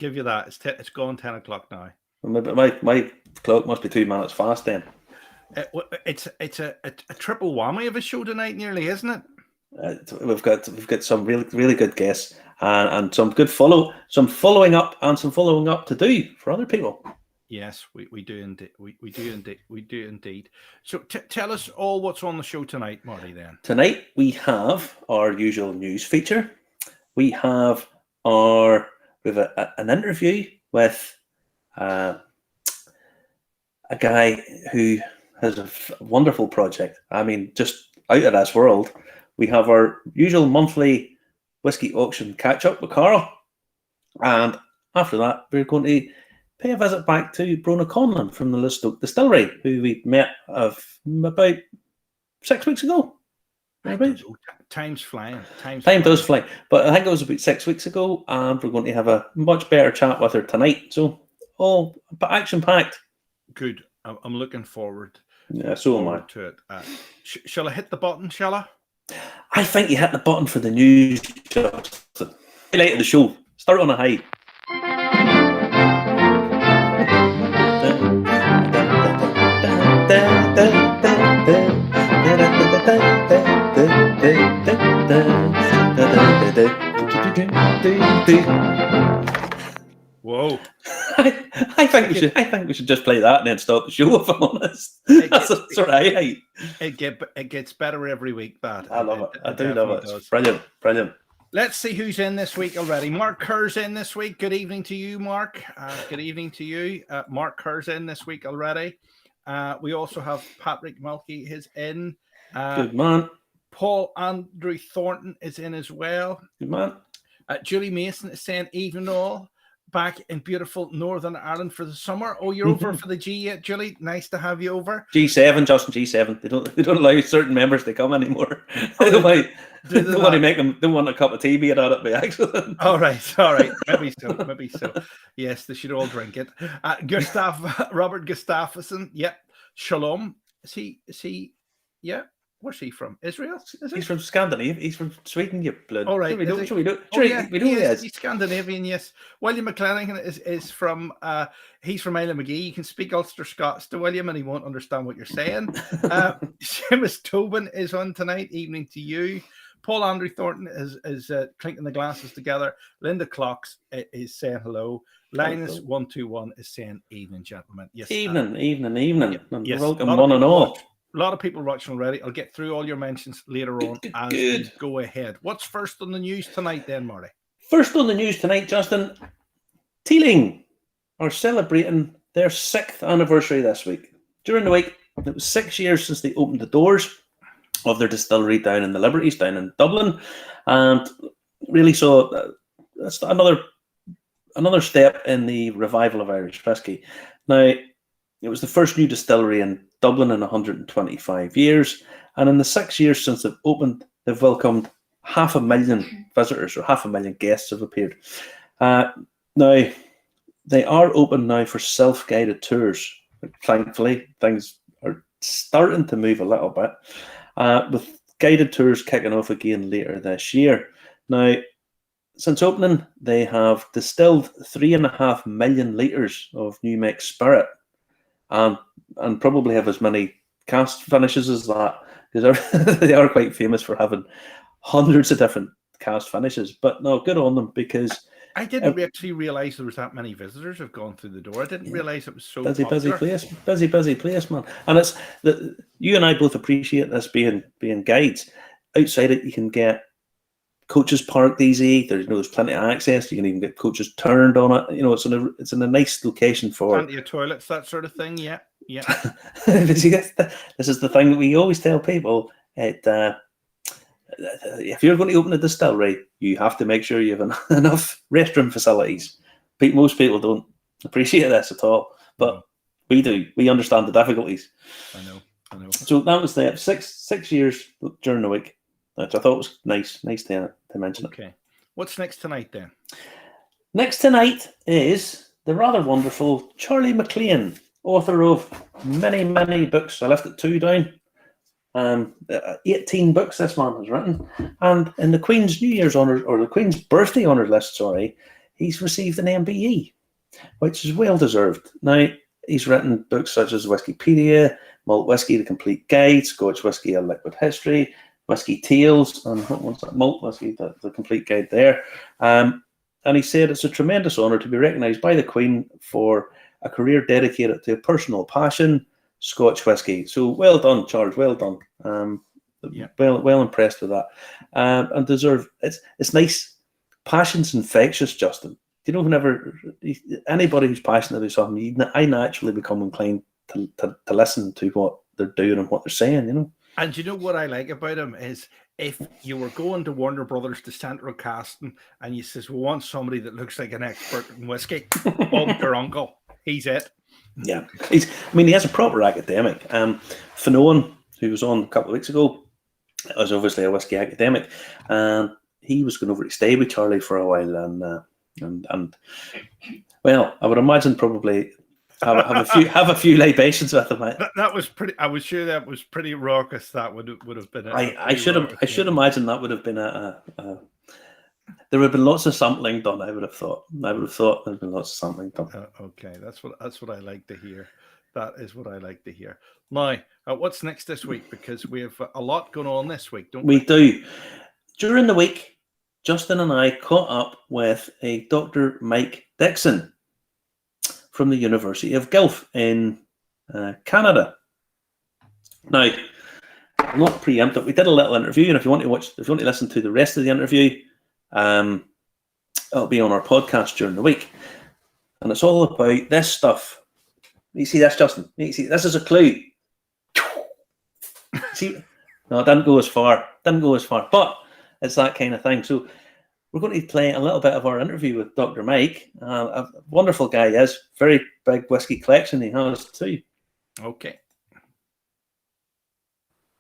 give you that. It's gone 10 o'clock now. My clock must be 2 minutes fast then. It's a triple whammy of a show tonight, nearly, isn't it? We've got some really good guests and some good following up to do for other people. Yes, we do indeed. We do indeed. So tell us all what's on the show tonight, Marty. Then tonight we have our usual news feature. We have an interview with a guy who has a wonderful project. I mean, just out of this world. We have our usual monthly whiskey auction catch up with Carl, and after that, we're going to pay a visit back to Brona Conlon from the Listoke Distillery, who we met about 6 weeks ago. Time's flying. Time does fly, but I think it was about 6 weeks ago, and we're going to have a much better chat with her tonight. So, all action packed. Good. I'm looking forward. Yeah, so am I. To it. Shall I hit the button? Shall I? I think you hit the button for the news. Justin. Highlight of the show. Start on a high. Whoa! I think we should just play that and then start the show. If I'm honest, that's sort of highlight. It gets better every week. That I love it. I do love it. It's brilliant. Let's see who's in this week already. Mark Kerr's in this week. Good evening to you, Mark. Good evening to you. Mark Kerr's in this week already. We also have Patrick Mulkey is in. Good man. Paul Andrew Thornton is in as well. Good man. Julie Mason is saying even all. Back in beautiful Northern Ireland for the summer. Oh, you're over for the G yet, Julie? Nice to have you over. G7, Justin, G7. They don't allow certain members to come anymore. They don't want to make them. Don't want a cup of tea made at it by accident. All right. Maybe so. Yes, they should all drink it. Robert Gustafsson. Yep. Shalom. Is he? Yeah. Where's he from? Israel? He's from Scandinavia. He's from Sweden, you blood. All right. We know He's Scandinavian, yes. William McClanahan is from, he's from Isla McGee. You can speak Ulster Scots to William and he won't understand what you're saying. Seamus Tobin is on tonight. Evening to you. Paul Andrew Thornton is clinking the glasses together. Linda Clocks is saying hello. Linus 121 is saying evening, gentlemen. Yes. Evening. Yes. Welcome one and all. A lot of people watching already. I'll get through all your mentions later on as we go ahead. What's first on the news tonight then, Marty? First on the news tonight, Justin, Teeling are celebrating their 6th anniversary this week. During the week, it was 6 years since they opened the doors of their distillery down in the Liberties, down in Dublin. And really so that's another step in the revival of Irish whiskey. Now, it was the first new distillery in Dublin in 125 years, and in the 6 years since they've opened, they've welcomed 500,000 visitors, or 500,000 guests have appeared. Now, they are open now for self-guided tours. Thankfully, things are starting to move a little bit, with guided tours kicking off again later this year. Now, since opening, they have distilled 3.5 million litres of new mix spirit, and probably have as many cast finishes as that, because they are quite famous for having hundreds of different cast finishes. But no, good on them, because I didn't actually realise there was that many visitors have gone through the door. I didn't realise it was so busy place, man. And it's that you and I both appreciate this being guides. Outside it, you can get coaches parked easy. There's plenty of access. You can even get coaches turned on it. It's in a nice location for plenty of toilets, that sort of thing. Yeah. This is the thing that we always tell people. If you're going to open a distillery, you have to make sure you have enough restroom facilities. Most people don't appreciate this at all, but we do. We understand the difficulties. I know. So that was the 6 years during the week. Which I thought was nice to mention it. Okay. What's next tonight then? Next tonight is the rather wonderful Charlie MacLean, author of many, many books. I left it 2 down. 18 books this man has written. And in the Queen's New Year's honours, or the Queen's birthday honours list, he's received an MBE, which is well deserved. Now, he's written books such as Whiskeypedia, Malt Whiskey, The Complete Guide, Scotch Whiskey, A Liquid History, Whiskey Tales, and what's that? Malt Whiskey, the Complete Guide there. And he said it's a tremendous honour to be recognised by the Queen for a career dedicated to a personal passion, Scotch whisky. So well done, Charles. Well done. Well impressed with that. And deserve. It's nice. Passion's infectious, Justin. You know, whenever anybody who's passionate about something, I naturally become inclined to listen to what they're doing and what they're saying. You know. And you know what I like about him is, if you were going to Warner Brothers to Central Casting and you says, we want somebody that looks like an expert in whiskey, your uncle, he's it. Yeah, he has a proper academic. Finoan, who was on a couple of weeks ago, was obviously a whiskey academic, and he was going over to stay with Charlie for a while, and well, I would imagine probably have a few libations with him. That was pretty. I was sure that was pretty raucous. That would have been. I should imagine that would have been there would have been lots of sampling done. I would have thought there would have been lots of sampling done. Okay, that's what I like to hear. That is what I like to hear. Now, what's next this week? Because we have a lot going on this week, don't we? We do. During the week, Justin and I caught up with a Dr. Mike Dixon from the University of Guelph in Canada. Now, I'm not preemptive. We did a little interview, and if you want to listen to the rest of the interview, it'll be on our podcast during the week, and it's all about this stuff. You see this, Justin? You see, this is a clue. See, no, it didn't go as far, but it's that kind of thing. So we're going to play a little bit of our interview with Dr. Mike. A wonderful guy he is. Very big whiskey collection he has too. Okay.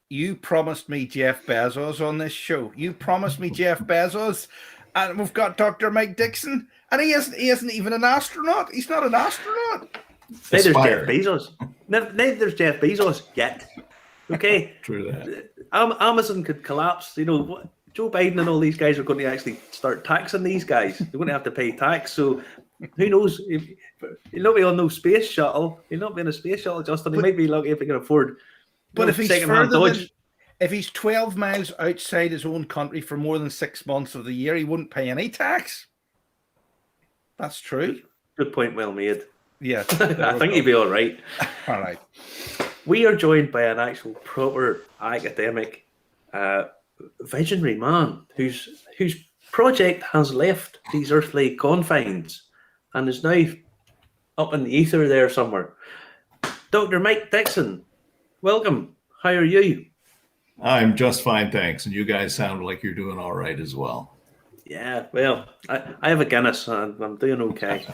You promised me Jeff Bezos on this show. You promised me Jeff Bezos, and we've got Dr. Mike Dixon, and he isn't even an astronaut. He's not an astronaut. Neither's Jeff Bezos. Neither's Jeff Bezos yet. Okay. True that. Amazon could collapse. You know, Joe Biden and all these guys are going to actually start taxing these guys. They're going to have to pay tax. So who knows? He'll not be on no space shuttle. He'll not be in a space shuttle, Justin. He might be lucky if he can afford. But if he's 12 miles outside his own country for more than 6 months of the year, he wouldn't pay any tax. That's true. Good point, well made. Yeah. I think he'd be all right. All right. We are joined by an actual proper academic visionary man whose project has left these earthly confines and is now up in the ether there somewhere. Dr. Mike Dixon, welcome. How are you? I'm just fine, thanks. And you guys sound like you're doing all right as well. Yeah, well, I have a Guinness and I'm doing okay.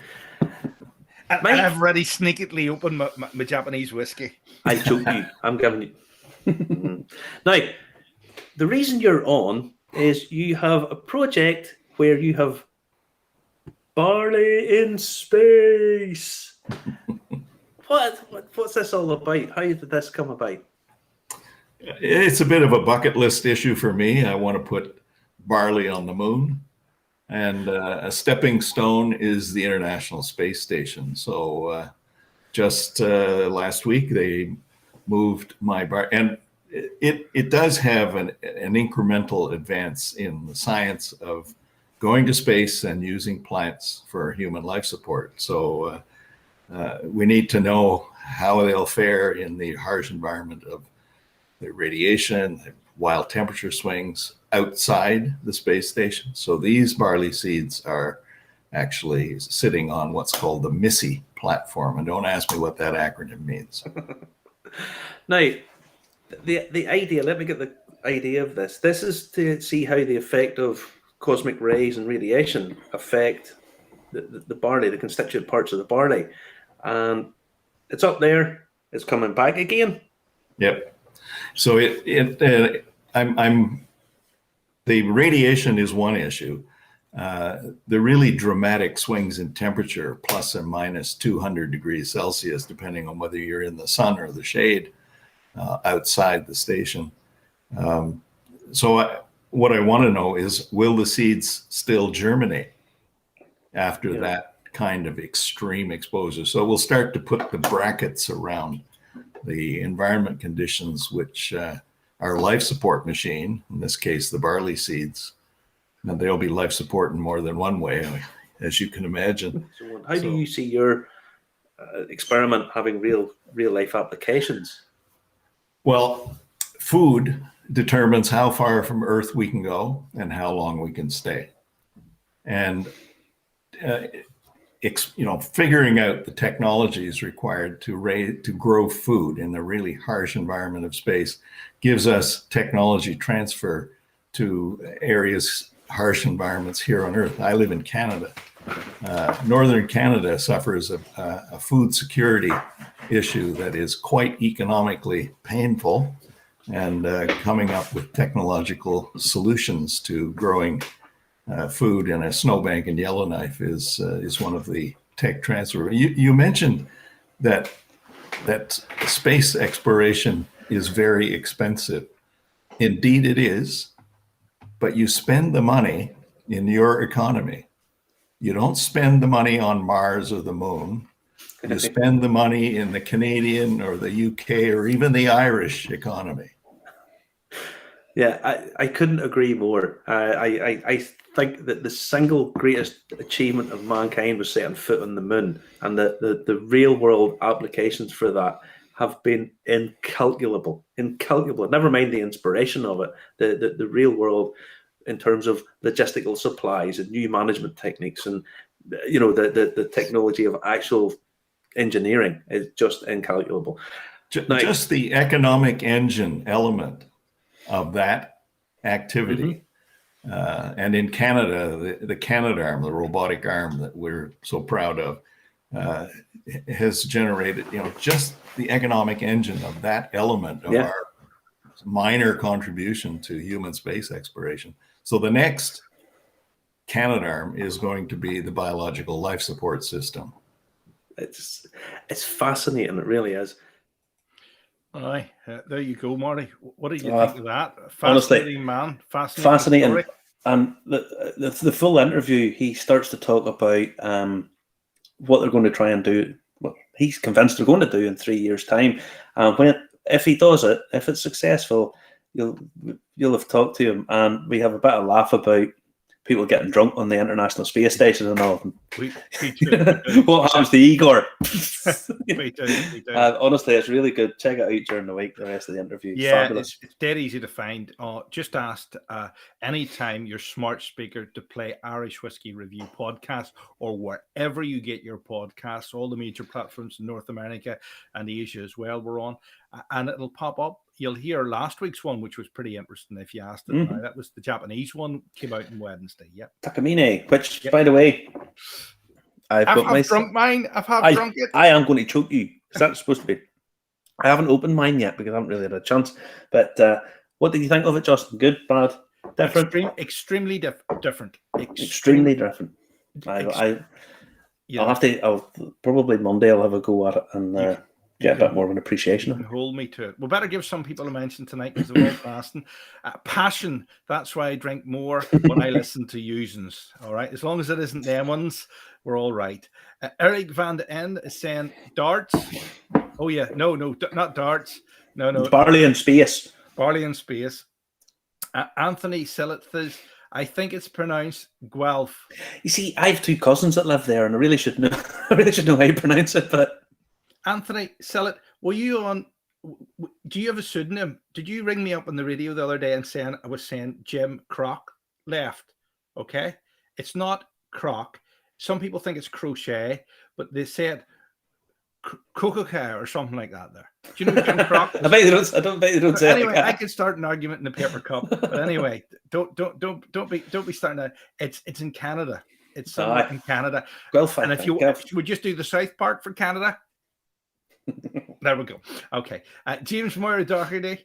Mike, I've already sneakily opened my Japanese whiskey. I told you. I'm giving you. Now, the reason you're on is you have a project where you have barley in space. What's this all about? How did this come about? It's a bit of a bucket list issue for me. I want to put barley on the moon. And a stepping stone is the International Space Station. So just last week, they moved my bar. And it does have an incremental advance in the science of going to space and using plants for human life support. So we need to know how they'll fare in the harsh environment of the radiation, the wild temperature swings outside the space station. So these barley seeds are actually sitting on what's called the MISSY platform. And don't ask me what that acronym means. Now, the idea, let me get the idea of this. This is to see how the effect of cosmic rays and radiation affect the barley, the constituent parts of the barley. And it's up there, it's coming back again. Yep. So the radiation is one issue. The really dramatic swings in temperature, plus or minus 200 degrees Celsius, depending on whether you're in the sun or the shade outside the station. What I want to know is, will the seeds still germinate? after that kind of extreme exposure. So we'll start to put the brackets around the environment conditions, which our life support machine, in this case, the barley seeds, and they'll be life support in more than one way, as you can imagine. So how do you see your experiment having real life applications? Well, food determines how far from Earth we can go and how long we can stay. And figuring out the technologies required to grow food in a really harsh environment of space gives us technology transfer to areas, harsh environments here on Earth. I live in Canada. Northern Canada suffers a food security issue that is quite economically painful, and coming up with technological solutions to growing food in a snowbank and Yellowknife is one of the tech transfer. You mentioned that space exploration is very expensive. Indeed, it is, but you spend the money in your economy. You don't spend the money on Mars or the moon. You spend the money in the Canadian or the UK or even the Irish economy. Yeah, I couldn't agree more. I think that the single greatest achievement of mankind was setting foot on the moon, and the real world applications for that have been incalculable. Never mind the inspiration of it. The real world, in terms of logistical supplies and new management techniques, and the technology of actual engineering is just incalculable. Just the economic engine element of that activity. And in Canada, the Canadarm, the robotic arm that we're so proud of, has generated, just the economic engine of that element of our minor contribution to human space exploration. So the next Canadarm is going to be the biological life support system. It's fascinating. It really is. Aye, there you go, Marty. What did you think of that? honestly, Fascinating, man. Fascinating. Story. And the full interview, he starts to talk about what they're going to try and do. What he's convinced they're going to do in 3 years' time. If he does it, if it's successful, you'll have talked to him, and we have a bit of laugh about people getting drunk on the International Space Station and all. We do. What happens to Igor? We do. Honestly, it's really good. Check it out during the week, the rest of the interview. Yeah, Fabulous. it's dead easy to find. Just asked anytime your smart speaker to play Irish Whiskey Review podcast, or wherever you get your podcasts, all the major platforms in North America and Asia as well, we're on, and it'll pop up. You'll hear last week's one, which was pretty interesting if you asked it. Now, that was the Japanese one, came out on Wednesday. Yep. Takamine, which, by the way, I've drunk mine. I've drunk it. I am going to choke you. Is that supposed to be? I haven't opened mine yet because I haven't really had a chance. But what did you think of it, Justin? Good, bad, different? Extremely different. Extremely different. I'll probably Monday I'll have a go at it and get a bit more of an appreciation. Hold me to it. We better give some people a mention tonight because they're all fasting. Passion. That's why I drink more when I listen to usings. All right. As long as it isn't them ones, we're all right. Eric Van de End is saying darts. Oh yeah. No, not darts. No. It's Barley in space. Barley in space. Anthony Sillet, I think it's pronounced Guelph. You see, I have two cousins that live there, and I really should know. I really should know how you pronounce it, but. Anthony Sillet, were you on? Do you have a pseudonym? Did you ring me up on the radio the other day and I was saying Jim Croc left? Okay, it's not Croc. Some people think it's crochet, but they said Coca or something like that. There, do you know Jim Croc? I don't bet you don't say. Anyway, I could start an argument in the paper cup. But anyway, don't be starting that. It's in Canada. It's somewhere in Canada. And if you would just do the South Part for Canada. There we go. Okay. James Moira Doherty,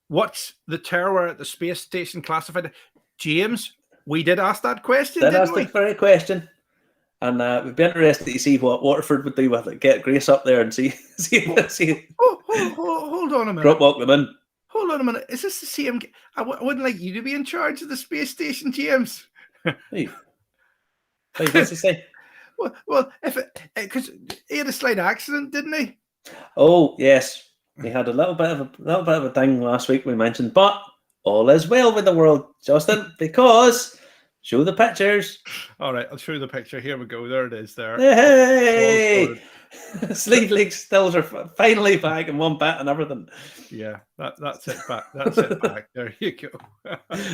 what's the terror at the space station classified? James, we did ask that question. That's the very question. And we'd be interested to see what Waterford would do with it. Get Grace up there and see. Hold on a minute. Drop walk them in. Hold on a minute. Is this the same? I wouldn't like you to be in charge of the space station, James. Hey. Wait, what's he say? Well, if because he had a slight accident, didn't he? Oh yes, he had a little bit of a thing last week we mentioned, but all is well with the world, Justin, because show the pictures. All right, I'll show you the picture. Here we go. There it is. There. Hey, sleeve league stills are finally back in one bit and everything. Yeah, that's it back. That's it back. There you go.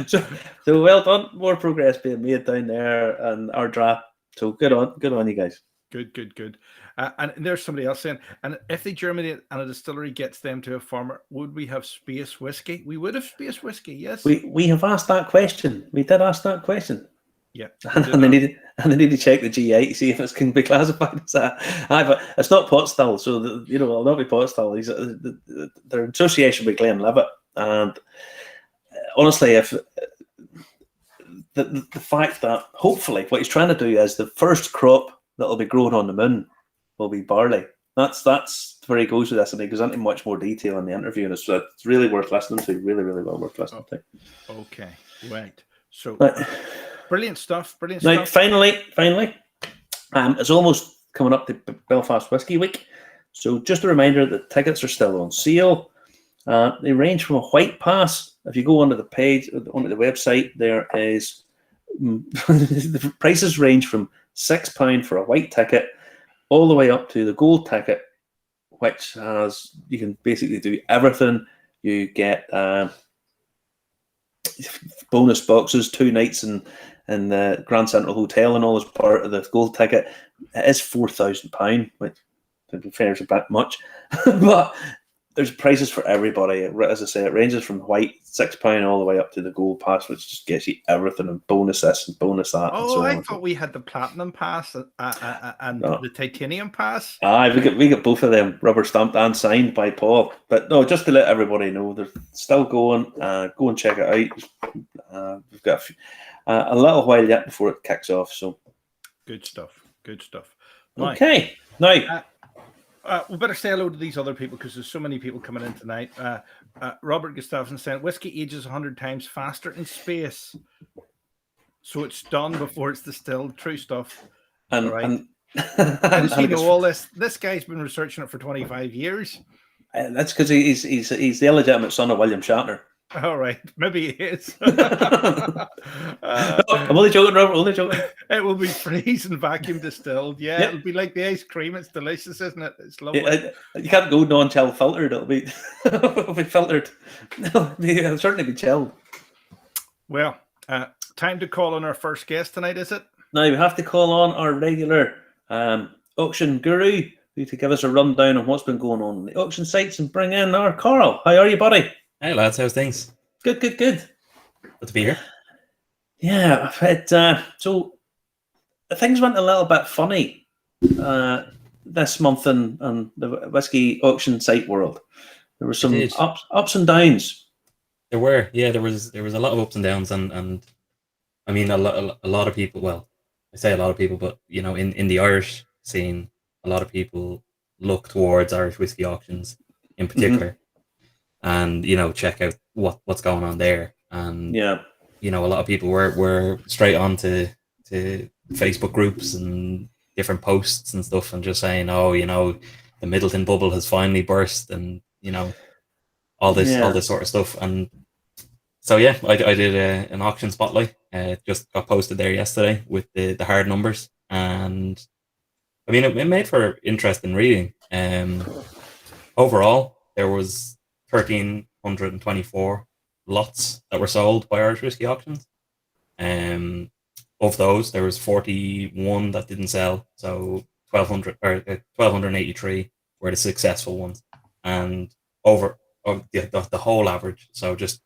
so well done. More progress being made down there and our draft. So good on you guys. Good. And there's somebody else saying, and if they germinate and a distillery gets them to a farmer, would we have space whiskey? We would have space whiskey, yes. We have asked that question. We did ask that question. Yeah. And they need to check the GI to see if it can be classified as that. But it's not pot still, so it'll not be pot still. Their association with Glenlivet, and honestly, if the fact that hopefully what he's trying to do is the first crop that'll be grown on the moon will be barley. That's where he goes with this, and he goes into much more detail in the interview, and it's really worth listening to. Really, really well worth listening to. Okay, right. So brilliant stuff. Now, finally, it's almost coming up to Belfast Whisky Week. So just a reminder that tickets are still on sale. They range from a white pass. If you go onto the page, onto the website, there is the prices range from £6 for a white ticket all the way up to the gold ticket, which you can basically do everything. You get bonus boxes, 2 nights in the Grand Central Hotel and all as part of the gold ticket. It is £4,000, which to be fair is a bit much, but there's prices for everybody. As I say, it ranges from white £6 all the way up to the gold pass, which just gets you everything and bonus this and bonus that. Oh, and so I on. thought we had the platinum pass and the titanium pass. We got both of them rubber stamped and signed by Paul. But no, just to let everybody know, they're still going. Go and check it out. We've got a little while yet before it kicks off. So good stuff. Okay, now. We better say hello to these other people because there's so many people coming in tonight. Robert Gustafsson saying whiskey ages 100 times faster in space, so it's done before it's distilled. True stuff. And you know all this? This guy's been researching it for 25 years. That's because he's the illegitimate son of William Shatner. All right, maybe he is. I'm only joking, Robert. Only joking. It will be freezing vacuum distilled. Yeah, yep. It'll be like the ice cream. It's delicious, isn't it? It's lovely. You can't go non-chill filtered. It'll be filtered. It'll certainly be chilled. Well, time to call on our first guest tonight, is it? Now we have to call on our regular auction guru to give us a rundown on what's been going on the auction sites and bring in our Carl. How are you, buddy? Hey lads, how's things? Good. Good to be here. Yeah, so things went a little bit funny this month in the whiskey auction site world. There were some ups and downs. There was a lot of ups and downs, and I mean a lot of people. Well, I say a lot of people, but in the Irish scene, a lot of people look towards Irish whiskey auctions in particular. And check out what's going on there, and a lot of people were straight on to Facebook groups and different posts and stuff, and just saying, the Middleton bubble has finally burst, and all this sort of stuff. And so I did an auction spotlight. It just got posted there yesterday with the hard numbers, and I mean it made for interesting reading. Overall, there was 1,324 lots that were sold by Irish whiskey auctions. Of those, there was 41 that didn't sell, so 1,283 were the successful ones, and over the whole average. So just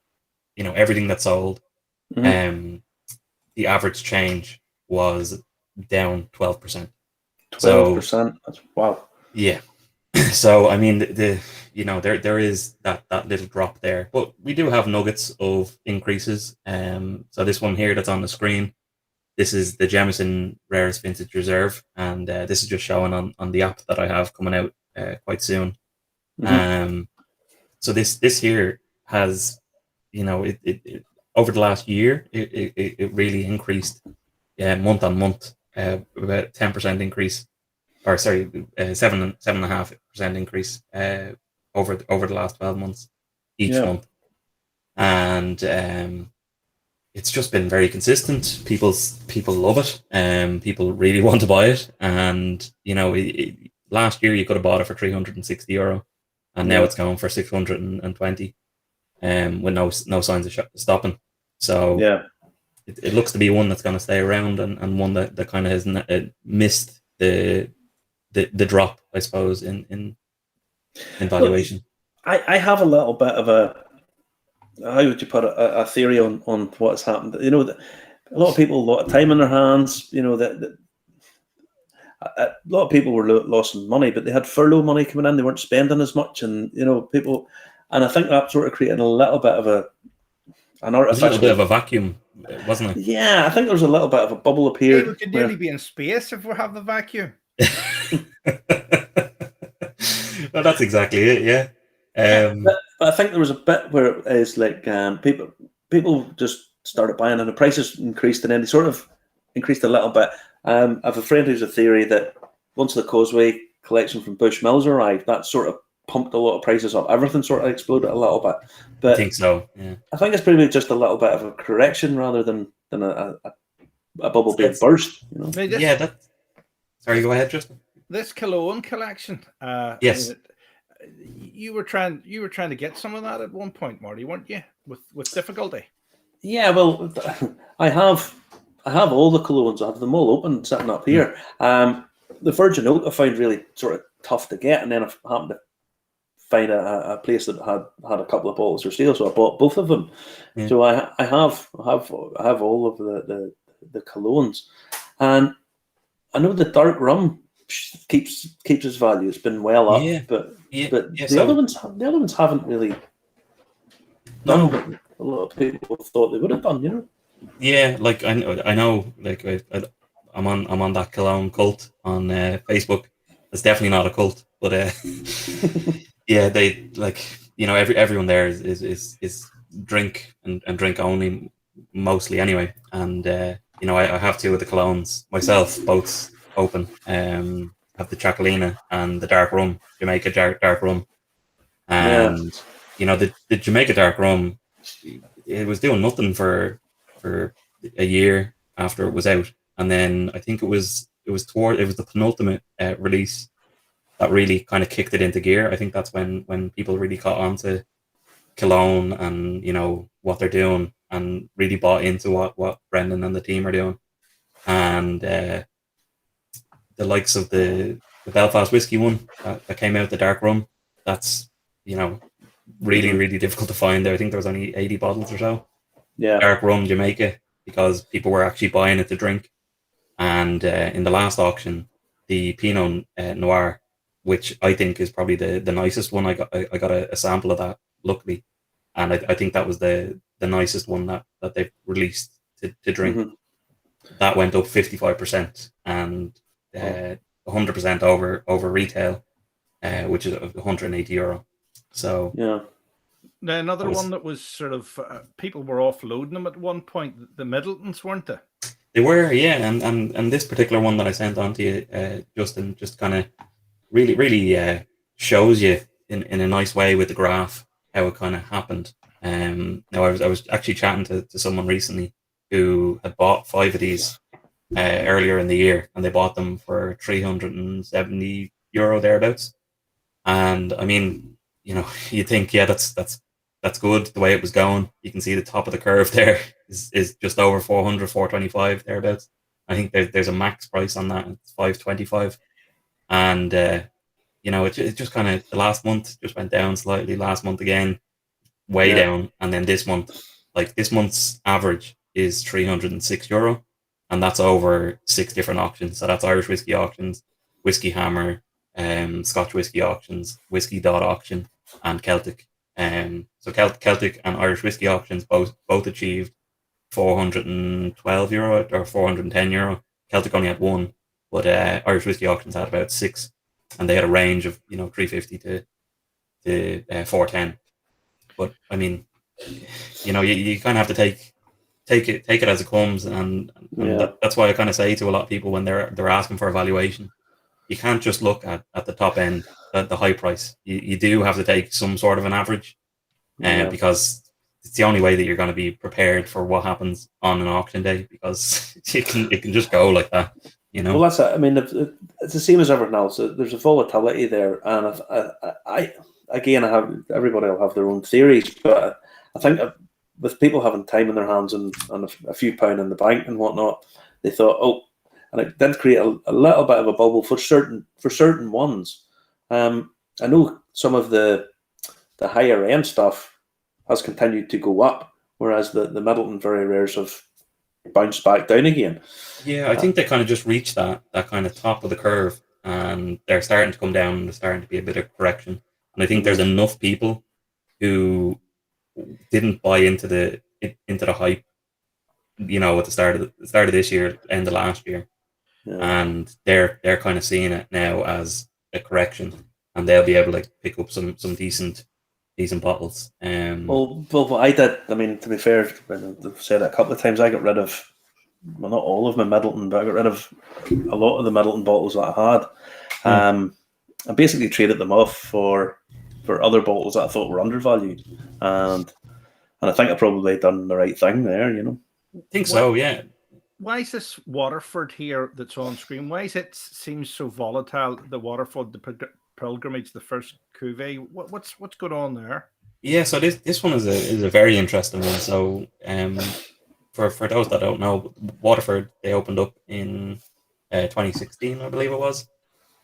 everything that sold, the average change was down 12%. 12%. That's wow. Yeah. So I mean, there is that little drop there, but we do have nuggets of increases. So this one here that's on the screen, this is the Jameson Rarest Vintage Reserve, and this is just showing on the app that I have coming out quite soon. So this here has, it over the last year, it really increased month on month about 10% increase, or sorry, 7.5% increase over the last 12 months each month, and it's just been very consistent. People love it, and people really want to buy it. And last year you could have bought it for €360, and now it's going for 620, with no signs of stopping. So it looks to be one that's going to stay around, and one that kind of has missed the drop, I suppose, in valuation. Look, I have a little bit of a, how would you put it, a theory on what's happened. A lot of people, a lot of time in their hands. That a lot of people were losing money, but they had furlough money coming in. They weren't spending as much, and people, and I think that sort of created a little bit of an artificial, a little bit of a vacuum, wasn't it? Yeah, I think there was a little bit of a bubble appeared. We could nearly be in space if we have the vacuum. Well, that's exactly it. Yeah. But I think there was a bit where it is like people just started buying, and the prices increased, and then they sort of increased a little bit. I have a friend who's a theory that once the Causeway collection from Bushmills arrived, that sort of pumped a lot of prices up. Everything sort of exploded a little bit. But I think so. Yeah. I think it's probably just a little bit of a correction rather than a bubble being burst. Yeah. Sorry, go ahead, Justin. This cologne collection. Yes. You were trying to get some of that at one point, Marty, weren't you? With difficulty. Yeah, well, I have all the colognes. I have them all open, sitting up here. The Virgin Oak I found really sort of tough to get, and then I happened to find a place that had a couple of bottles for sale, so I bought both of them. Yeah. So I have all of the colognes, and I know the dark rum keeps its value. It's been well up, but the other ones haven't really done what a lot of people thought they would have done. Yeah, like I know, like I'm on that cologne cult on Facebook. It's definitely not a cult, but yeah, they everyone there is drink and drink only mostly anyway, and I have two of the colognes myself, both open. Have the Chacolina and the dark rum, Jamaica dark rum, and the Jamaica dark rum, it was doing nothing for a year after it was out, and then I think it was the penultimate release that really kind of kicked it into gear. I think that's when people really caught on to cologne and what they're doing, and really bought into what Brendan and the team are doing, and the likes of the Belfast whiskey one that came out, the dark rum, that's really, really difficult to find there. I think there was only 80 bottles or so. Yeah, dark rum Jamaica, because people were actually buying it to drink. And in the last auction, the Pinot Noir, which I think is probably the nicest one, I got a sample of that, luckily, and I think that was the nicest one that they've released to drink. Mm-hmm. That went up 55%, and 100% over retail, which is €180. So yeah. Now another one that was sort of people were offloading them at one point. The Middletons, weren't they? They were, yeah, and this particular one that I sent on to you, Justin, just kind of really shows you in a nice way with the graph how it kind of happened. Now I was actually chatting to someone recently who had bought 5 of these earlier in the year, and they bought them for €370 thereabouts. And I mean, you think, yeah, that's good the way it was going. You can see the top of the curve there is just over 400, 425 thereabouts. I think there's a max price on that. It's 525, and it just kind of, the last month just went down slightly. Last month again, way down, and then this month's average is €306, and that's over 6 different auctions. So that's Irish whiskey auctions, Whiskey Hammer, Scotch whiskey auctions, Whiskey Dot auction, and Celtic. So Celtic and Irish whiskey auctions both achieved €412 or €410. Celtic only had 1, but Irish whiskey auctions had about 6, and they had a range of $350 to $410. But I mean, you kind of have to take it as it comes, and that's why I kind of say to a lot of people when they're asking for a valuation, you can't just look at the top end, at the high price. You do have to take some sort of an average, because it's the only way that you're going to be prepared for what happens on an auction day, because it can just go like that, you know. Well, that's it. I mean, it's the same as everything else. There's a volatility there, and everybody will have their own theories, but I think with people having time in their hands and a few pound in the bank and whatnot, they thought, and it did create a little bit of a bubble for certain ones. I know some of the higher end stuff has continued to go up, whereas the Middleton very rares have bounced back down again. Yeah, I think they kind of just reached that kind of top of the curve, and they're starting to come down, and there's starting to be a bit of correction. And I think there's enough people who didn't buy into the hype, you know, at the start of this year, end of last year, and they're kind of seeing it now as a correction, and they'll be able to pick up some decent bottles. Well, I did. I mean, to be fair, I've said it a couple of times. I got rid of, well, not all of my Middleton, but I got rid of a lot of the Middleton bottles that I had. I basically traded them off for other bottles that I thought were undervalued, and I think I probably done the right thing there. You know, I think so. Yeah. Why is this Waterford here that's on screen? Why is it seems so volatile? The Waterford, the Pilgrimage, the first cuvee. What's going on there? Yeah, so this one is a very interesting one. So for those that don't know, Waterford, they opened up in 2016, I believe it was,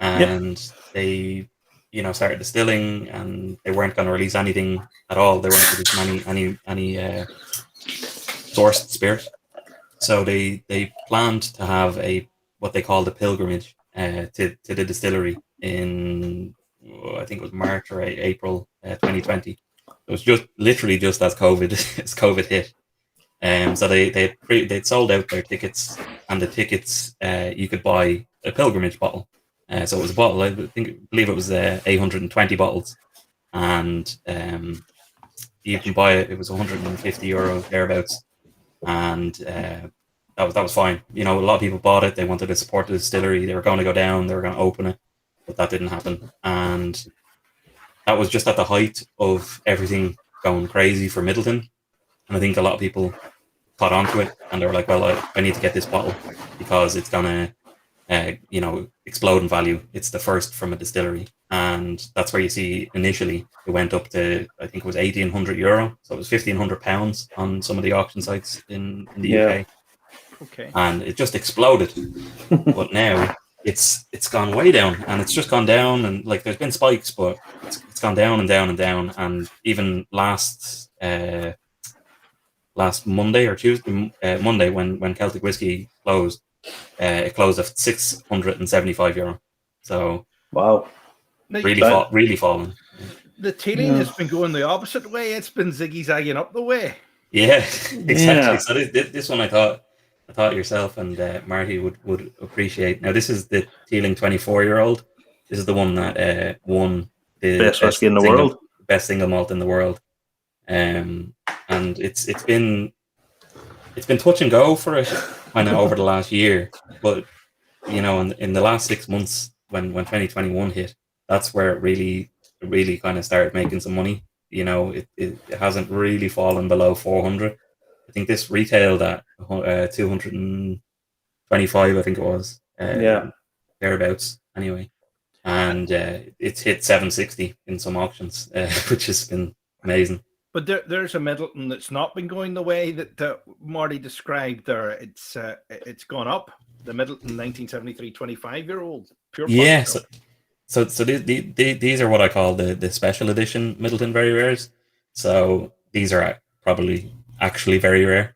and they started distilling, and they weren't going to release anything at all. They weren't releasing any sourced spirit. So they planned to have what they called a pilgrimage to the distillery in, I think it was March or April 2020. It was literally just as COVID hit. So they'd sold out their tickets, and the tickets you could buy a pilgrimage bottle. So it was a bottle. I believe it was 820 bottles, and you can buy it. It was €150 thereabouts, and that was fine. You know, a lot of people bought it. They wanted to support the distillery. They were going to go down. They were going to open it, but that didn't happen. And that was just at the height of everything going crazy for Middleton. And I think a lot of people caught onto it, and they were like, "Well, I need to get this bottle because it's gonna, explode in value. It's the first from a distillery." And that's where you see initially it went up to, I think it was €1,800, so it was £1,500 on some of the auction sites in the UK. Okay. And it just exploded. But now it's gone way down, and it's just gone down, and there's been spikes, but it's gone down and down and down. And even last Monday or Tuesday, Monday when Celtic Whiskey closed, it closed at €675. So wow, really fallen. The Teeling has been going the opposite way. It's been ziggy-zagging up the way. Yeah, exactly. Yeah. So this one I thought yourself and Marty would appreciate. Now this is the Teeling 24-year-old. This is the one that won the best whiskey in the world, best single malt in the world. And it's been touch and go for it kind of over the last year, but in the last 6 months when 2021 hit, that's where it really kind of started making some money. It hasn't really fallen below 400. I think this retailed at 225, I think it was. Thereabouts anyway. And it's hit 760 in some auctions, which has been amazing. But there's a Middleton that's not been going the way that Marty described there. It's gone up. The Middleton 1973 25-year-old pure. Yeah. So these are what I call the special edition Middleton Very Rares. So these are probably actually very rare.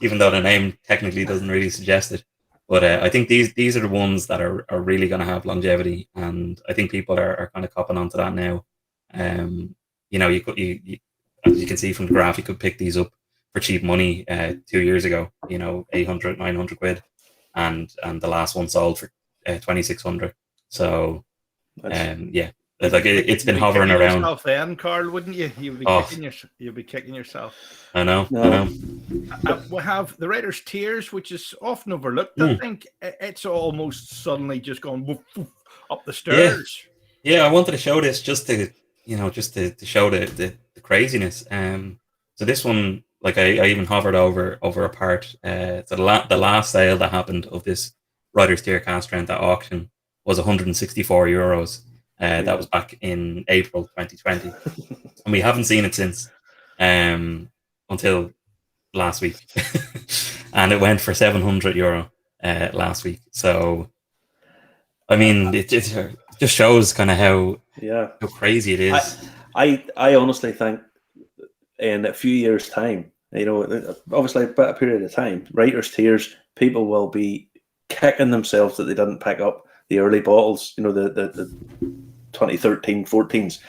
Even though the name technically doesn't really suggest it. But I think these are the ones that are really going to have longevity, and I think people are kind of copping onto that now. You could, as you can see from the graph, you could pick these up for cheap money 2 years ago. 800, 900 quid, and the last one sold for 2,600. So, Like it's been You'd be hovering kicking around. yourself then, Carl, wouldn't you? You'd be Oh. you'd be kicking yourself. I know. No. We have the Raiders' Tears, which is often overlooked. I think it's almost suddenly just gone woof, woof, up the stairs. Yeah, I wanted to show this just to show the craziness. So this one, like I even hovered over a part. So the last sale that happened of this Riders Tier cast strength at auction was €164. That was back in April 2020, and we haven't seen it since until last week, and it went for €700 last week. So, I mean, it just shows kind of how crazy it is. I honestly think in a few years' time, obviously a period of time, Writers' Tears, people will be kicking themselves that they didn't pick up the early bottles, the 2013, 14s,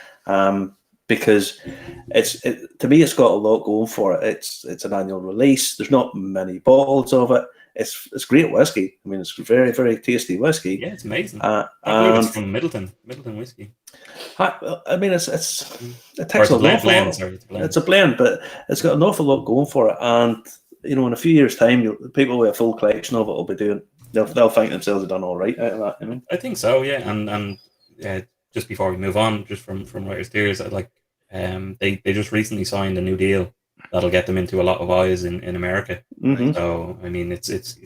because to me it's got a lot going for it. It's an annual release. There's not many bottles of it. It's great whiskey. I mean, it's very, very tasty whiskey. Yeah, it's amazing. I believe it's from Middleton whiskey. I mean, it It's takes a blend. It's a blend, but it's got an awful lot going for it. And in a few years' time, people with a full collection of it will be doing. They'll think themselves have done all right out of that. I think so. Yeah, and just before we move on, just from Writers' Tears, they just recently signed a new deal that'll get them into a lot of eyes in America. Mm-hmm. So I mean, it's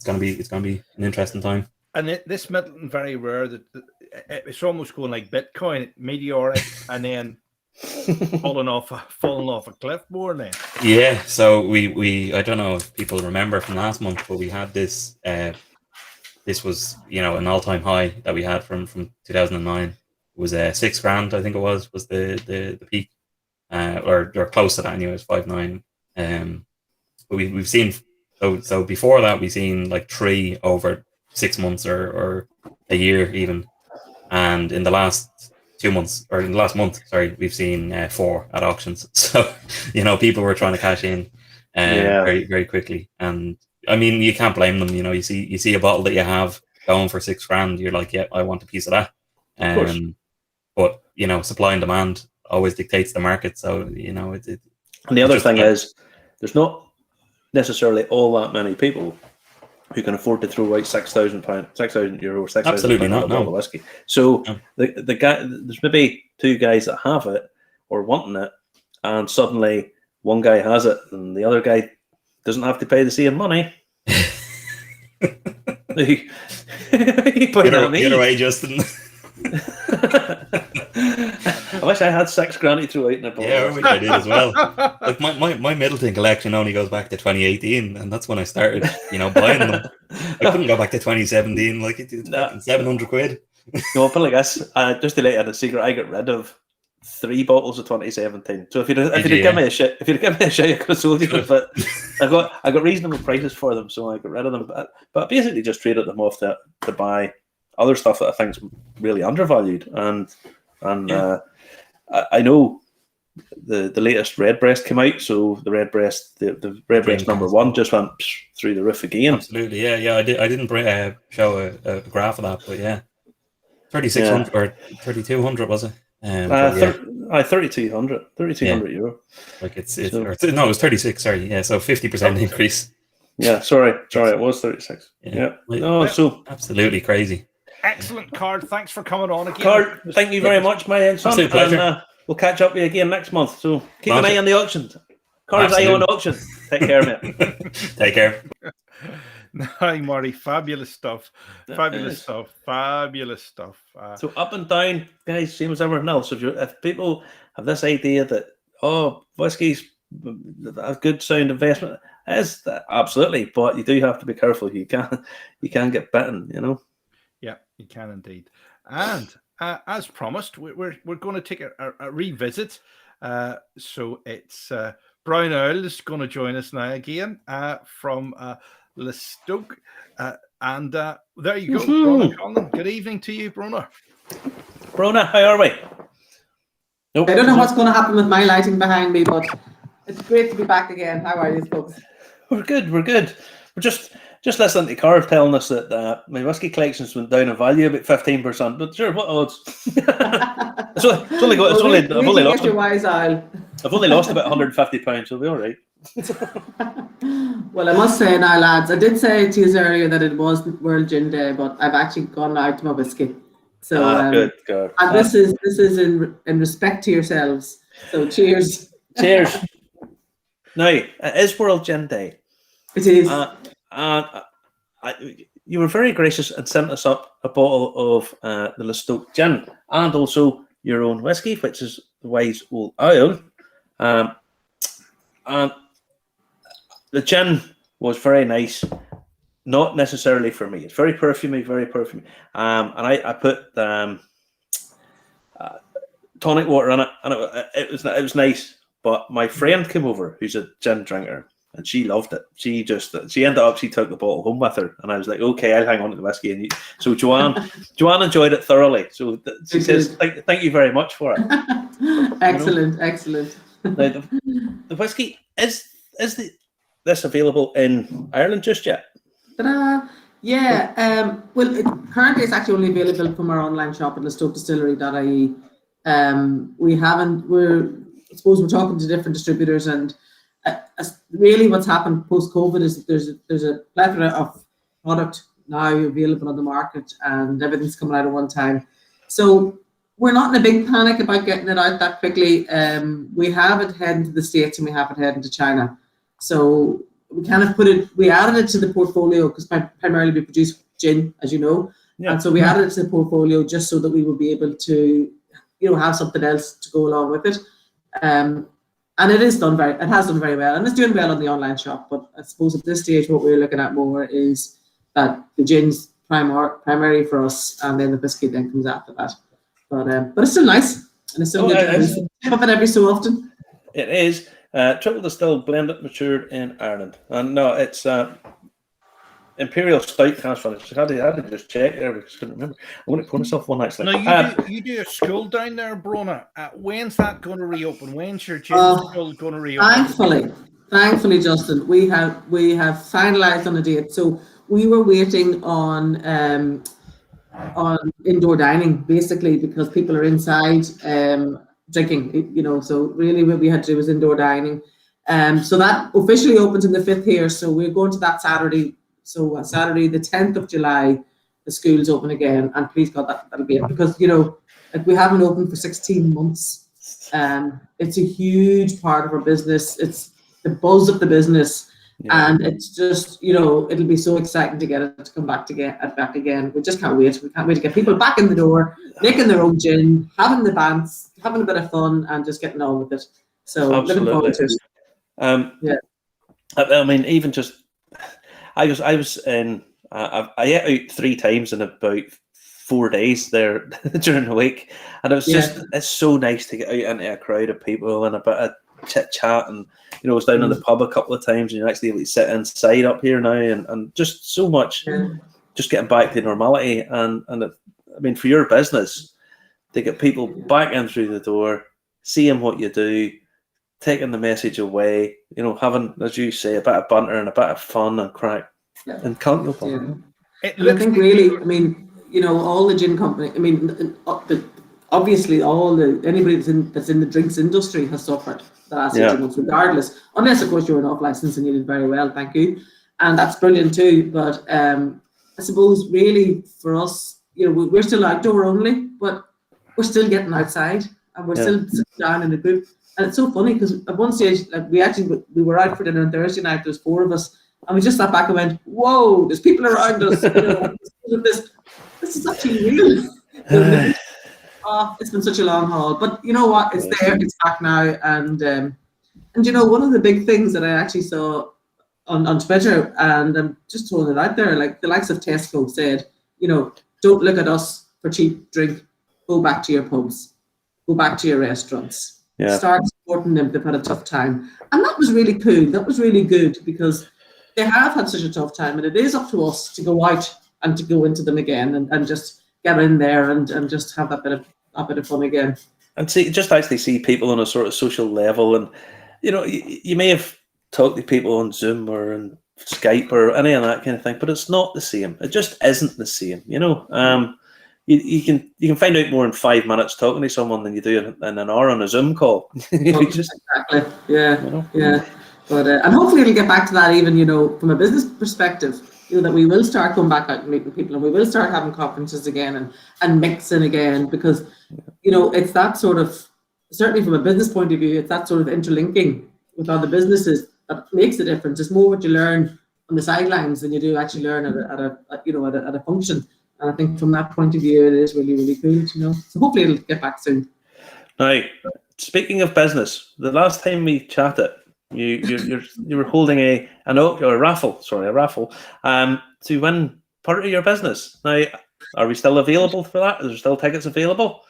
gonna be an interesting time. And this Middleton very rare. That it's almost going like Bitcoin, meteoric, and then falling off a cliff more than. Yeah. So we I don't know if people remember from last month, but we had this. This was an all-time high that we had from 2009. It was $6,000, I think it was the peak, or close to that anyway. It was 5.9. But we've seen so before that we've seen like 3 over 6 months or a year even, and in the last 2 months or in the last month, sorry, we've seen 4 at auctions. So people were trying to cash in very, very quickly, and I mean, you can't blame them. You see a bottle that you have going for $6,000. You're like, yeah, I want a piece of that. Of course. But supply and demand always dictates the market. So it. And the other thing is, there's not necessarily all that many people who can afford to throw out €6,000, €6,000, Absolutely not, a bottle of whiskey. So the guy, there's maybe 2 guys that have it or wanting it, and suddenly one guy has it and the other guy doesn't have to pay the same money. Get away, Justin. I wish I had $6,000 to throw out in a bottle. Yeah, I wish I did as well. Like my Middleton collection only goes back to 2018, and that's when I started, buying them. I couldn't go back to 2017. Like it's £700. No, but like this, just to let you in a secret, I got rid of 3 bottles of 2017. So if you'd give me a shit, I could have sold you them. But I got reasonable prices for them, so I got rid of them. But basically, just traded them off to buy other stuff that I think's really undervalued. And I know the latest Redbreast came out, so the Redbreast, the Redbreast number 1 just went through the roof again. Absolutely, yeah. I didn't show a graph of that, but yeah, 3,600 or 3,200 was it? 3,200 euro. Like it was 36. Sorry, yeah. So 50% increase. Yeah, sorry, it was 36. Yeah. So absolutely crazy. Excellent, Card. Thanks for coming on again. Card, thank you very much, my son. Absolute pleasure. And, we'll catch up with you again next month. So keep an eye on the auctions. Card's eye on auction. Take care, mate. Take care. Hi, Marty. Fabulous stuff. Fabulous stuff. So up and down, guys, same as everything else. If people have this idea that whiskey's a good sound investment, is absolutely, but you do have to be careful. You can get bitten, Yeah, you can indeed. And as promised, we're going to take a revisit. So it's Brown Owl is going to join us now again from Listoke. And there you go, Brona Conlon. Good evening to you, Brona. Brona, how are we? Nope. I don't know what's going to happen with my lighting behind me, but it's great to be back again. How are you, folks? We're good. We're just just listening to Carl telling us that my whiskey collections went down in value about 15%. But sure, what odds? I've only lost about £150, so we'll be all right. Well, I must say now, lads, I did say to you earlier that it was World Gin Day, but I've actually gone out to my whiskey. So good. And this is in respect to yourselves. So cheers. Cheers. Now, it is World Gin Day. It is. You were very gracious and sent us up a bottle of the Listoke gin and also your own whiskey, which is the Wise Old Owl. And the gin was very nice, not necessarily for me. It's very perfumey, and I put tonic water in it, and it was nice. But my friend came over, who's a gin drinker, and she loved it. She ended up, she took the bottle home with her, and I was like, okay, I'll hang on to the whiskey. And so Joanne enjoyed it thoroughly. So she says, thank you very much for it. Excellent. Now, the whiskey is this available in Ireland just yet? Yeah. Currently it's actually only available from our online shop at listokedistillery.ie. I suppose we're talking to different distributors, and really what's happened post-COVID is that there's a plethora of product now available on the market, and everything's coming out at one time. So we're not in a big panic about getting it out that quickly. We have it heading to the States and we have it heading to China. So we kind of we added it to the portfolio because primarily we produce gin, as you know. Yeah. And so we added it to the portfolio just so that we would be able to, have something else to go along with it. And it has done very well, and it's doing well on the online shop. But I suppose at this stage, what we're looking at more is that the gin's primary for us, and then the whiskey then comes after that. But it's still nice, and it's still good to have it every so often. It is triple distilled, blended, matured in Ireland, and no, it's Imperial Stout cask finish. I had to just check there because I couldn't remember. I want to pour myself one actually. No, you do a school down there, Brona. When's that going to reopen? When's your gin school going to reopen? Thankfully, Justin, we have finalised on a date. So we were waiting on indoor dining, basically, because people are inside drinking. So really what we had to do was indoor dining. So that officially opens in the 5th here. So we're going to that Saturday. So Saturday, the 10th of July, the school's open again, and please God, that'll be it. Because we haven't opened for 16 months. It's a huge part of our business. It's the buzz of the business, and it's just it'll be so exciting to get it to come back again. We just can't wait. We can't wait to get people back in the door, making their own gin, having the bands, having a bit of fun, and just getting on with it. So looking forward to it. I mean, even just. I was in. I ate out 3 times in about 4 days there during the week, and it was it's so nice to get out into a crowd of people and a bit of chit chat, and I was down in the pub a couple of times, and you're actually able to sit inside up here now, and just so much, just getting back to normality, and I mean for your business to get people back in through the door, seeing what you do, taking the message away, having, as you say, a bit of banter and a bit of fun and crack, and can't go wrong. I think really, I mean, all the gin company, I mean, obviously anybody that's in the drinks industry has suffered the last 18 months, regardless, unless of course you're an off license and you did very well, thank you, and that's brilliant too. But I suppose really for us, we're still outdoor only, but we're still getting outside, and we're still sitting down in a group. And it's so funny because at one stage, we were out for dinner on Thursday night. There's 4 of us, and we just sat back and went, "Whoa, there's people around us." This is actually real. It's been such a long haul, but you know what? It's there. It's back now, and one of the big things that I actually saw on Twitter, and I'm just throwing it out there, like the likes of Tesco said, don't look at us for cheap drink. Go back to your pubs. Go back to your restaurants. Start supporting them. They've had a tough time, and that was really cool. That was really good because they have had such a tough time, and it is up to us to go out and to go into them again and just get in there and just have that bit of fun again. And see people on a sort of social level, and you may have talked to people on Zoom or on Skype or any of that kind of thing, but it's not the same. It just isn't the same, you know. You can find out more in 5 minutes talking to someone than you do in an hour on a Zoom call. Exactly. Yeah. You know? Yeah. But and hopefully it'll get back to that, even, you know, from a business perspective, you know, that we will start going back out and meeting people, and we will start having conferences again and mixing again, because, you know, it's that sort of, certainly from a business point of view, it's that sort of interlinking with other businesses that makes a difference. It's more what you learn on the sidelines than you do actually learn at a function. And I think from that point of view, it is really, really cool, you know. So hopefully it'll get back soon. Now, speaking of business, the last time we chatted, you were holding a raffle to win part of your business. Now, are we still available for that? Is there still tickets available?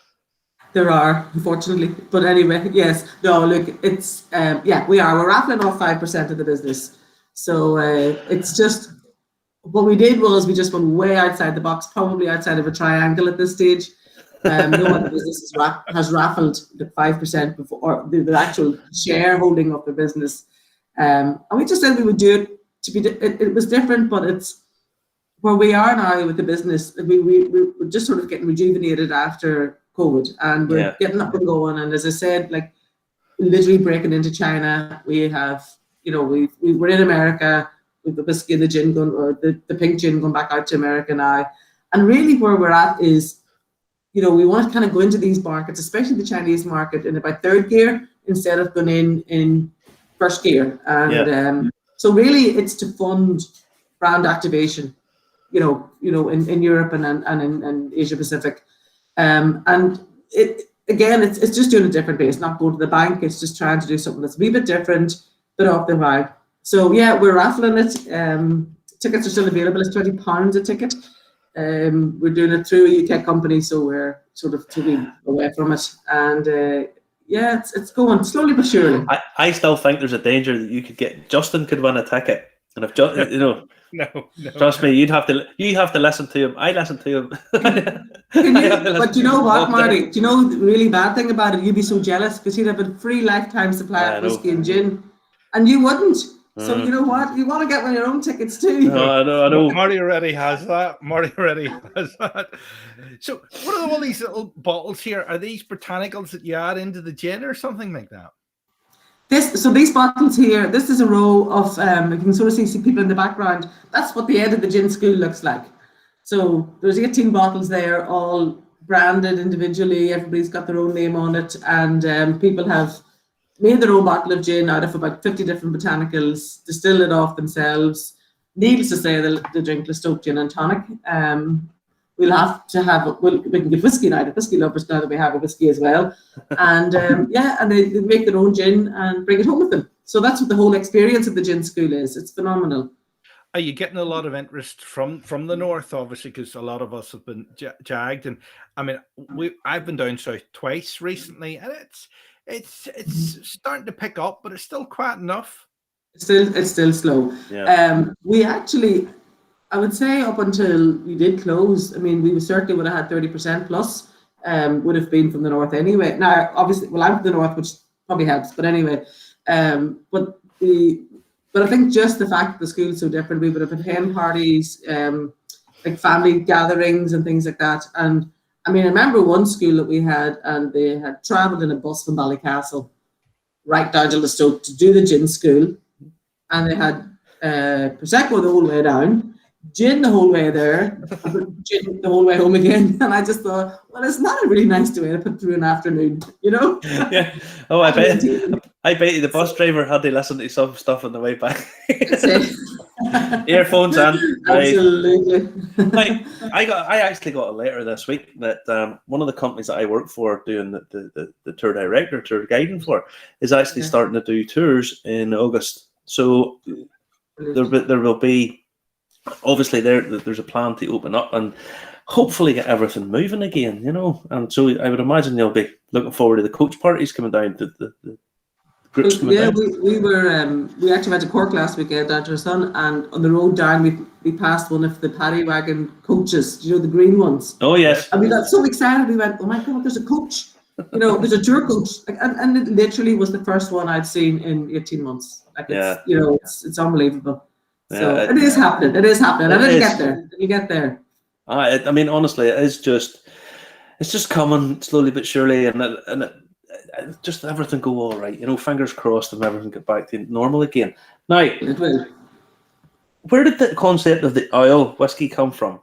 There are, unfortunately. But anyway, yes. No, look, it's we are. We're raffling off 5% of the business. So it's just, what we did was we just went way outside the box, probably outside of a triangle at this stage. No other business has raffled the 5% before, or the actual shareholding of the business. And we just said we would do it to be. It was different, but it's where we are now with the business. We're just sort of getting rejuvenated after COVID, and we're getting up and going. And as I said, like, literally breaking into China. We have, you know, we're in America. With the whiskey and the gin going, or the pink gin going back out to America now. And really where we're at is, you know, we want to kind of go into these markets, especially the Chinese market, in about third gear instead of going in first gear. And so really it's to fund brand activation, you know, in Europe and in Asia Pacific. And it's just doing a different way. It's not going to the bank. It's just trying to do something that's a wee bit different, but off the vibe. So yeah, we're raffling it. Tickets are still available. It's £20 a ticket. We're doing it through a UK company, so we're sort of taking away from it. And it's going slowly but surely. I still think there's a danger that Justin could win a ticket, and if you know. No. Trust me, you have to listen to him. I listen to him. But you know what, Marty? Do you know the really bad thing about it? You'd be so jealous because he'd have a free lifetime supply of whiskey and gin, and you wouldn't. So you know what? You want to get one of your own tickets too. No, I know. Marty already has that. So what are all these little bottles here? Are these botanicals that you add into the gin or something like that? These bottles here, this is a row of, you can sort of see people in the background. That's what the head of the gin school looks like. So there's 18 bottles there, all branded individually. Everybody's got their own name on it. And people have made their own bottle of gin out of about 50 different botanicals, distill it off themselves. Needless to say, they drink Listoke gin and tonic. We'll have to have, we can get whiskey now, the whiskey lovers, now that we have a whiskey as well. And and they make their own gin and bring it home with them. So that's what the whole experience of the gin school is. It's phenomenal. Are you getting a lot of interest from the north, obviously, because a lot of us have been jagged? And I mean, I've been down south twice recently, and it's starting to pick up, but it's still quiet enough. It's still slow. Yeah. We actually, I would say, up until we did close, I mean, we certainly would have had 30% plus. Would have been from the north anyway. Now, obviously, I'm from the north, which probably helps. But anyway, but I think just the fact that the school's so different, we would have had hen parties, like family gatherings and things like that. And I mean, I remember one school that we had, and they had travelled in a bus from Ballycastle right down to Listoke to do the gin school, and they had Prosecco the whole way down, gin the whole way there, gin the whole way home again. And I just thought, well, it's not a really nice way to put through an afternoon, you know? Yeah. Oh, I bet you the bus driver had to listen to some stuff on the way back. Earphones on. Absolutely. I actually got a letter this week that one of the companies that I work for, doing the tour director, tour guiding for, is actually starting to do tours in August. So there will be, obviously there's a plan to open up and hopefully get everything moving again, you know. And so I would imagine they'll be looking forward to the coach parties coming down, the groups coming down. We actually went to Cork last weekend down to our son, and on the road down we passed one of the paddy wagon coaches, you know, the green ones. Oh yes. And we got so excited, we went, oh my God, there's a coach. You know, there's a tour coach. And it literally was the first one I'd seen in 18 months. Like, it's, you know, it's unbelievable. So it is happening. It is happening. And it'll get there. It'll get there. I mean, honestly, it's just coming slowly but surely, and just everything go all right. Fingers crossed, and everything get back to normal again. Now, It will. where did the concept of the oil whiskey come from?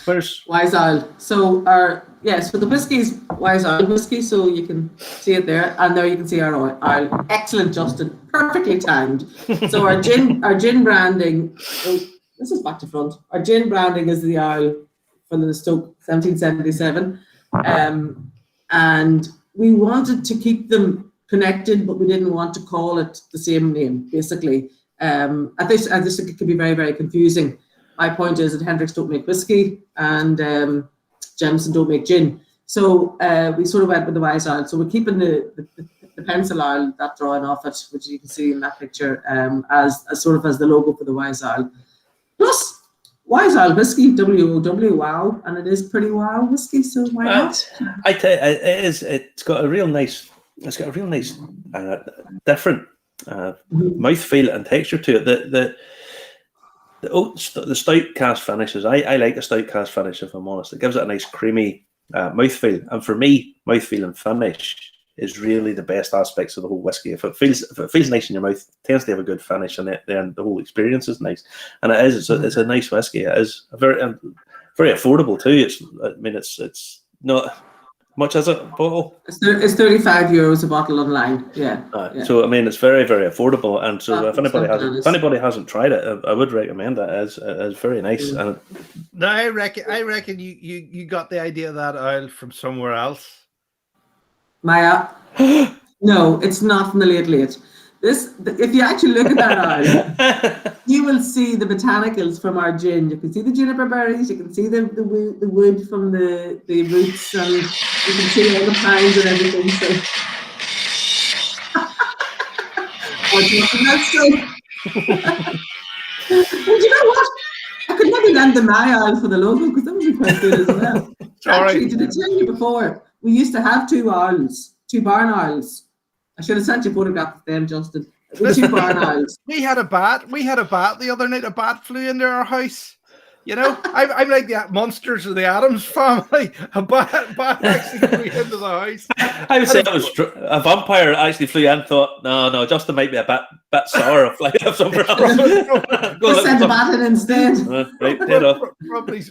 Where's Wise Isle. So the whiskey is Wise Isle whiskey, so you can see it there, and there you can see our oil. Excellent, Justin, perfectly timed. So our gin branding. Oh, this is back to front. Our gin branding is the Isle from the Listoke 1777, and we wanted to keep them connected, but we didn't want to call it the same name. Basically, I think it could be very, very confusing. My point is that Hendricks don't make whiskey and Jameson don't make gin. So we sort of went with the Wise Isle. So we're keeping the pencil Isle, that drawing off it, which you can see in that picture, as sort of as the logo for the Wise Isle. Plus, Wise Isle whiskey, WOW, wow, and it is pretty wow whiskey. So why not? I tell you, it is. It's got a real nice. Different mouthfeel and texture to it. The oats, the stout cast finishes. I like a stout cast finish, if I'm honest. It gives it a nice creamy mouthfeel, and for me, mouthfeel and finish is really the best aspects of the whole whiskey. If it feels nice in your mouth, it tends to have a good finish, and then the whole experience is nice. And it is. It's a nice whiskey. It is very affordable too. It's not much as a bottle. It's €35 a bottle online. Yeah. So it's very, very affordable, and so if anybody hasn't tried it, I would recommend it. It's very nice. And no, I reckon you got the idea of that oil from somewhere else. Maya, no, it's not from the late. If you actually look at that oil, you will see the botanicals from our gin. You can see the juniper berries, you can see the wood from the roots, and you can see all the pines and everything. So, that's so. But you know what? I could maybe lend the my oil for the logo, because that would be quite good as well. Actually, did I tell you before? We used to have two barn owls. I should have sent you a photograph of them, Justin. Two barn owls. We had a bat the other night. A bat flew into our house. I'm like the monsters of the Addams family. A bat actually flew into the house. I would say it was a vampire actually flew in and thought, no, Justin might be a bit sour of flying up somewhere else. Let's send a bat in instead. Right, dead off. Probably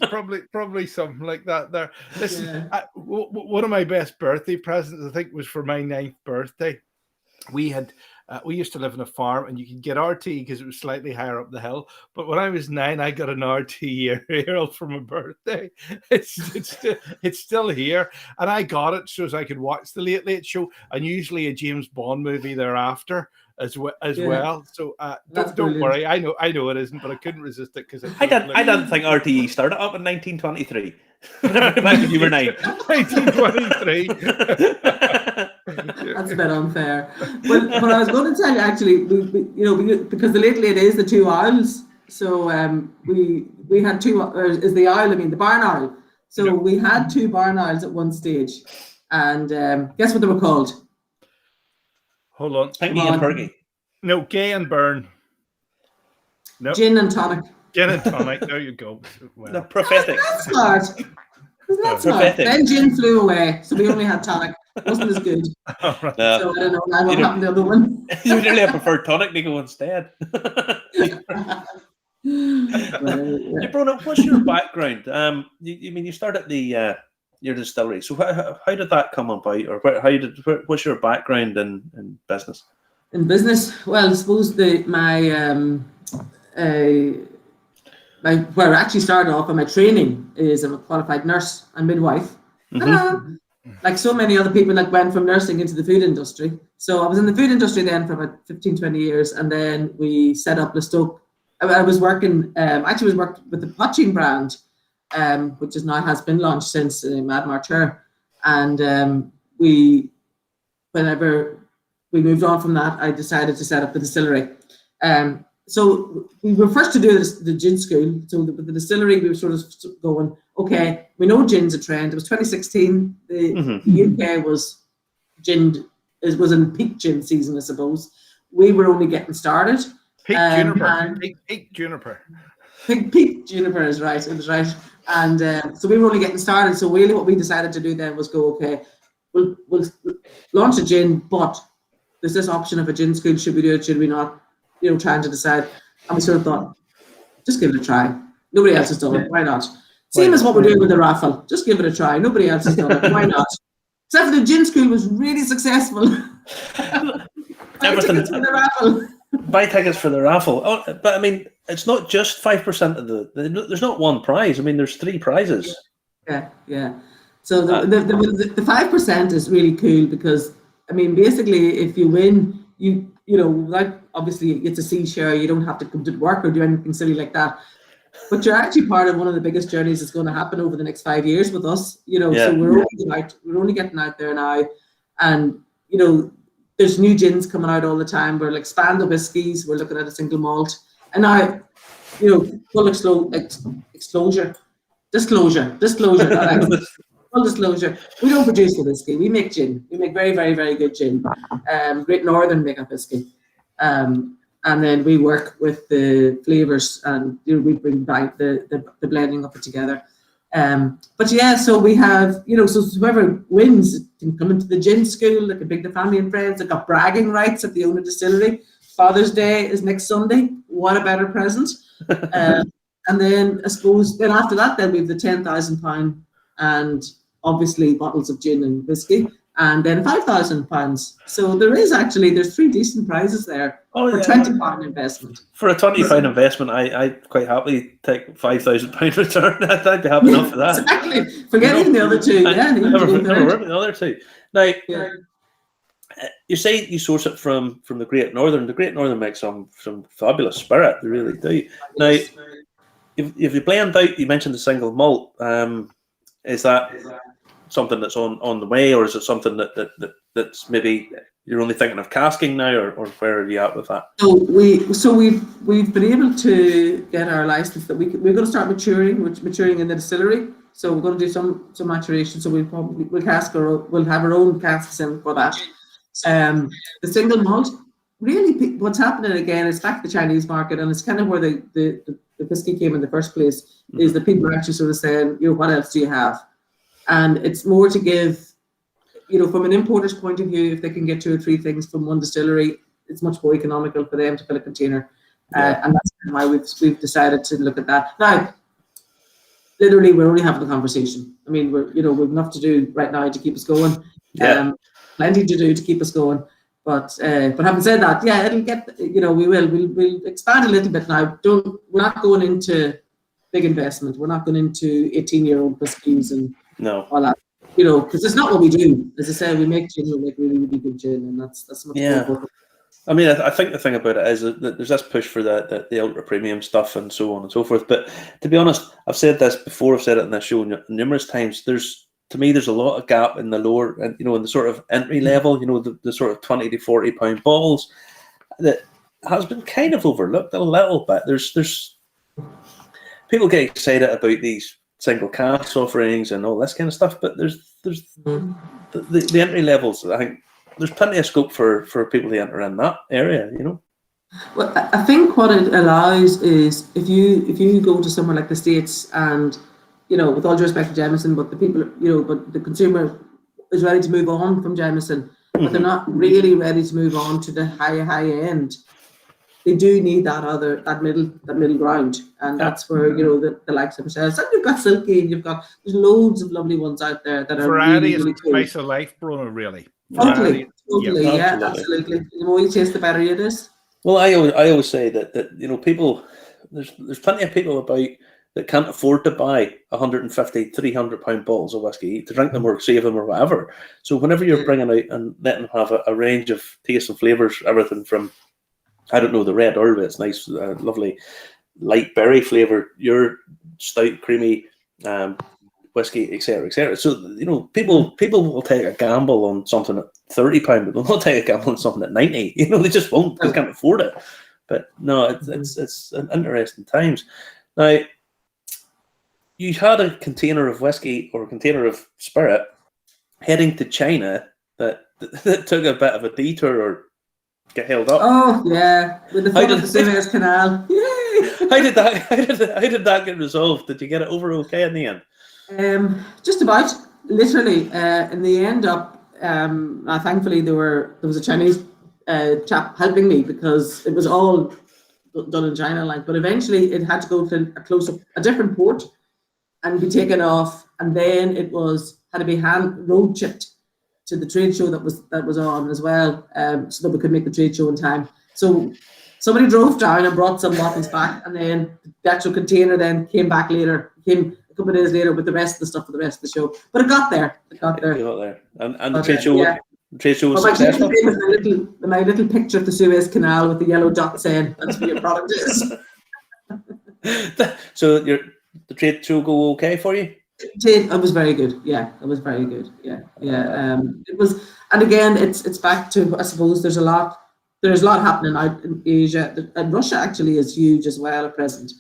something like that there. Listen, one of my best birthday presents, I think, was for my 9th birthday. We used to live on a farm, and you could get RT because it was slightly higher up the hill. But when I was 9, I got an RT aerial for my birthday. It's still here, and I got it so as I could watch the Late Late Show, and usually a James Bond movie thereafter as well. So don't worry. I know it isn't, but I couldn't resist it because I didn't think RTE started up in 1923. Back when you were 9. 1923. That's a bit unfair. But I was going to tell you, actually, because the Late Late is the two owls. So we had two, is the owl, the barn owl. So we had two barn owls at one stage. And guess what they were called? Hold on. Pinky and Perky. No, Gay and Burn. No. Gin and tonic. Gin and tonic. There you go. Well. The prophetic. That's smart. Isn't smart? Then gin flew away, so we only had tonic. It wasn't as good. Oh, right. So I don't know now what happened to the other one. You really have preferred tonic to go instead. Bruno, what's your background? You started your distillery. So how did that come about, or what's your background in business? In business, well, I suppose where I actually started off, and my training is I'm a qualified nurse and midwife. Mm-hmm. Like so many other people that went from nursing into the food industry. So I was in the food industry then for about 15, 20 years, and then we set up Listoke. I was working, worked with the Poaching brand, which has been launched since Mad Marcher. And whenever we moved on from that, I decided to set up the distillery. So we were first to do the gin school. So with the distillery, we were sort of going, okay, we know gin's a trend. It was 2016. The UK was in peak gin season, I suppose. We were only getting started. Pink juniper. And Pink juniper. Pink juniper is right. It was right. And so we were only getting started. So really, what we decided to do then was go, okay, we'll launch a gin, but there's this option of a gin school. Should we do it? Should we not? You know, trying to decide. And we sort of thought, just give it a try. Nobody else has done it. Why not? Same as what we're doing with the raffle. Just give it a try. Nobody else has done it. Why not? Except for the gin school was really successful. Everything. For the raffle. Buy tickets for the raffle. Oh, but I mean, it's not just 5% of there's not one prize. I mean, there's 3 prizes. Yeah. So the 5% is really cool because, I mean, basically, if you win, you know, like obviously it's a C share. You don't have to come to work or do anything silly like that. But you're actually part of one of the biggest journeys that's going to happen over the next 5 years with us. You know, so we're only getting out there now, and you know, there's new gins coming out all the time. We're like Spandau whiskies. We're looking at a single malt, and now, you know, full disclosure. Full disclosure. We don't produce the whiskey. We make gin. We make very, very, very good gin. Great Northern make up whiskey. And then we work with the flavors, and you know, we bring back the blending of it together. But yeah, so we have, you know, so whoever wins can come into the gin school. They can bring the family and friends. They've got bragging rights at the owner distillery. Father's Day is next Sunday. What a better present! And then I suppose then after that, then we have the £10,000 and obviously bottles of gin and whiskey, and then £5,000. So there's 3 decent prizes there for £20 investment. For a £20 investment, I'd quite happily take £5,000 return. I'd be happy enough for that. Exactly. Forget even the other 2. Never work with the other 2. Now, you say you source it from the Great Northern. The Great Northern makes some fabulous spirit. They really do. Now, if you blend out, you mentioned the single malt. Is that something that's on the way, or is it something that's maybe you're only thinking of casking now, or where are you at with that? So we've been able to get our license that we're going to start maturing in the distillery. So we're going to do some maturation. So we'll have our own casks in for that. The single malt, really, what's happening again is back to the Chinese market, and it's kind of where the whiskey came in the first place. Is that people are actually sort of saying, you know, what else do you have? And it's more to give, you know, from an importer's point of view, if they can get 2 or 3 things from one distillery, it's much more economical for them to fill a container. And that's why we've decided to look at that. Now, literally, we're only having a conversation. I mean, we've enough to do right now to keep us going. Plenty to do to keep us going. But having said that, it'll get, you know, we'll expand a little bit now. We're not going into big investment. We're not going into 18-year-old whiskies and all that, you know, because it's not what we do. As I said, we make gin, we make really, really good gin, and that's much more important. I mean, I think the thing about it is that there's this push for the ultra premium stuff and so on and so forth. But to be honest, I've said this before. I've said it in this show numerous times. To me, there's a lot of gap in the lower, and you know, in the sort of entry level, you know, the sort of 20 to 40 pound bottles that has been kind of overlooked a little bit. There's people get excited about these single cask offerings and all this kind of stuff, but there's the entry levels. I think there's plenty of scope for people to enter in that area, you know. Well, I think what it allows is if you go to somewhere like the States and, you know, with all due respect to Jameson, but the people, you know, but the consumer is ready to move on from Jameson, but they're not really ready to move on to the high end. They do need that middle ground, and that's where, you know, the likes of ourselves. And you've got Silky, and there's loads of lovely ones out there that are variety really, really is the spice of life, Bruno. Really, totally, absolutely. The more you taste, the better it is. Well, I always say that you know, people, there's plenty of people about that can't afford to buy 150, 300 pound bottles of whiskey to drink them or save them or whatever. So whenever you're bringing out and letting them have a range of tastes and flavors, everything from, I don't know, the red Earl, it's nice, lovely light berry flavor, your stout, creamy whiskey, etc., etc. So, you know, people will take a gamble on something at £30, but they'll not take a gamble on something at 90. You know, they just won't. They can't afford it. But no, it's an interesting times. Now, you had a container of whiskey or a container of spirit heading to China that took a bit of a detour, or get held up. Oh yeah, with the front of the Suez Canal. Yay! How did that get resolved? Did you get it over okay in the end? Just about. Literally, in the end up, thankfully there was a Chinese chap helping me because it was all done in China, like. But eventually, it had to go to a different port and be taken off, and then it had to be road shipped to the trade show that was on as well, so that we could make the trade show in time. So somebody drove down and brought some bottles back, and then the actual container then came back later. Came a couple of days later with the rest of the stuff for the rest of the show. But it got there. You got there. And the trade show. Yeah. The trade show was successful. My little picture of the Suez Canal with the yellow dot saying that's what your product is. So the trade show go okay for you? It was very good. Yeah, it was very good. Yeah. It was, and again, it's back to, I suppose there's a lot happening out in Asia, and Russia actually is huge as well at present.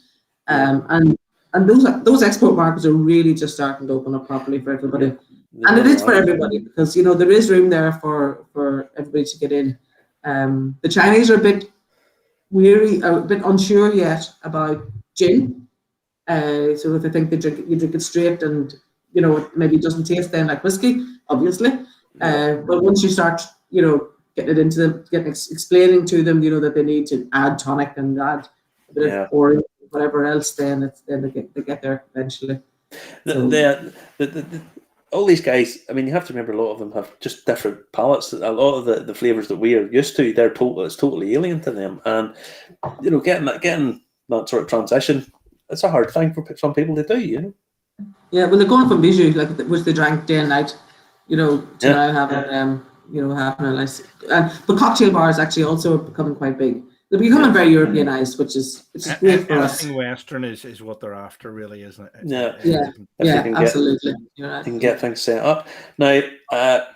And those export markets are really just starting to open up properly for everybody. And it is for everybody because, there is room there for everybody to get in. The Chinese are a bit weary, a bit unsure yet about gin. So if they think you drink it straight and, maybe it doesn't taste then like whiskey, obviously. But once you start, getting it into them, explaining to them, that they need to add tonic and add a bit of orange, whatever else, then they get there eventually. All these guys, I mean, you have to remember a lot of them have just different palates. A lot of the flavors that we are used to, it's totally alien to them. And getting that sort of transition, it's a hard thing for some people to do. Yeah, well, they're going from Bijou, which they drank day and night, to now having having a nice. But cocktail bars actually also are becoming quite big. They're becoming very Europeanized, which is great for us. Anything Western is what they're after, really, isn't it? Yeah, absolutely. You can get things set up. Now, you have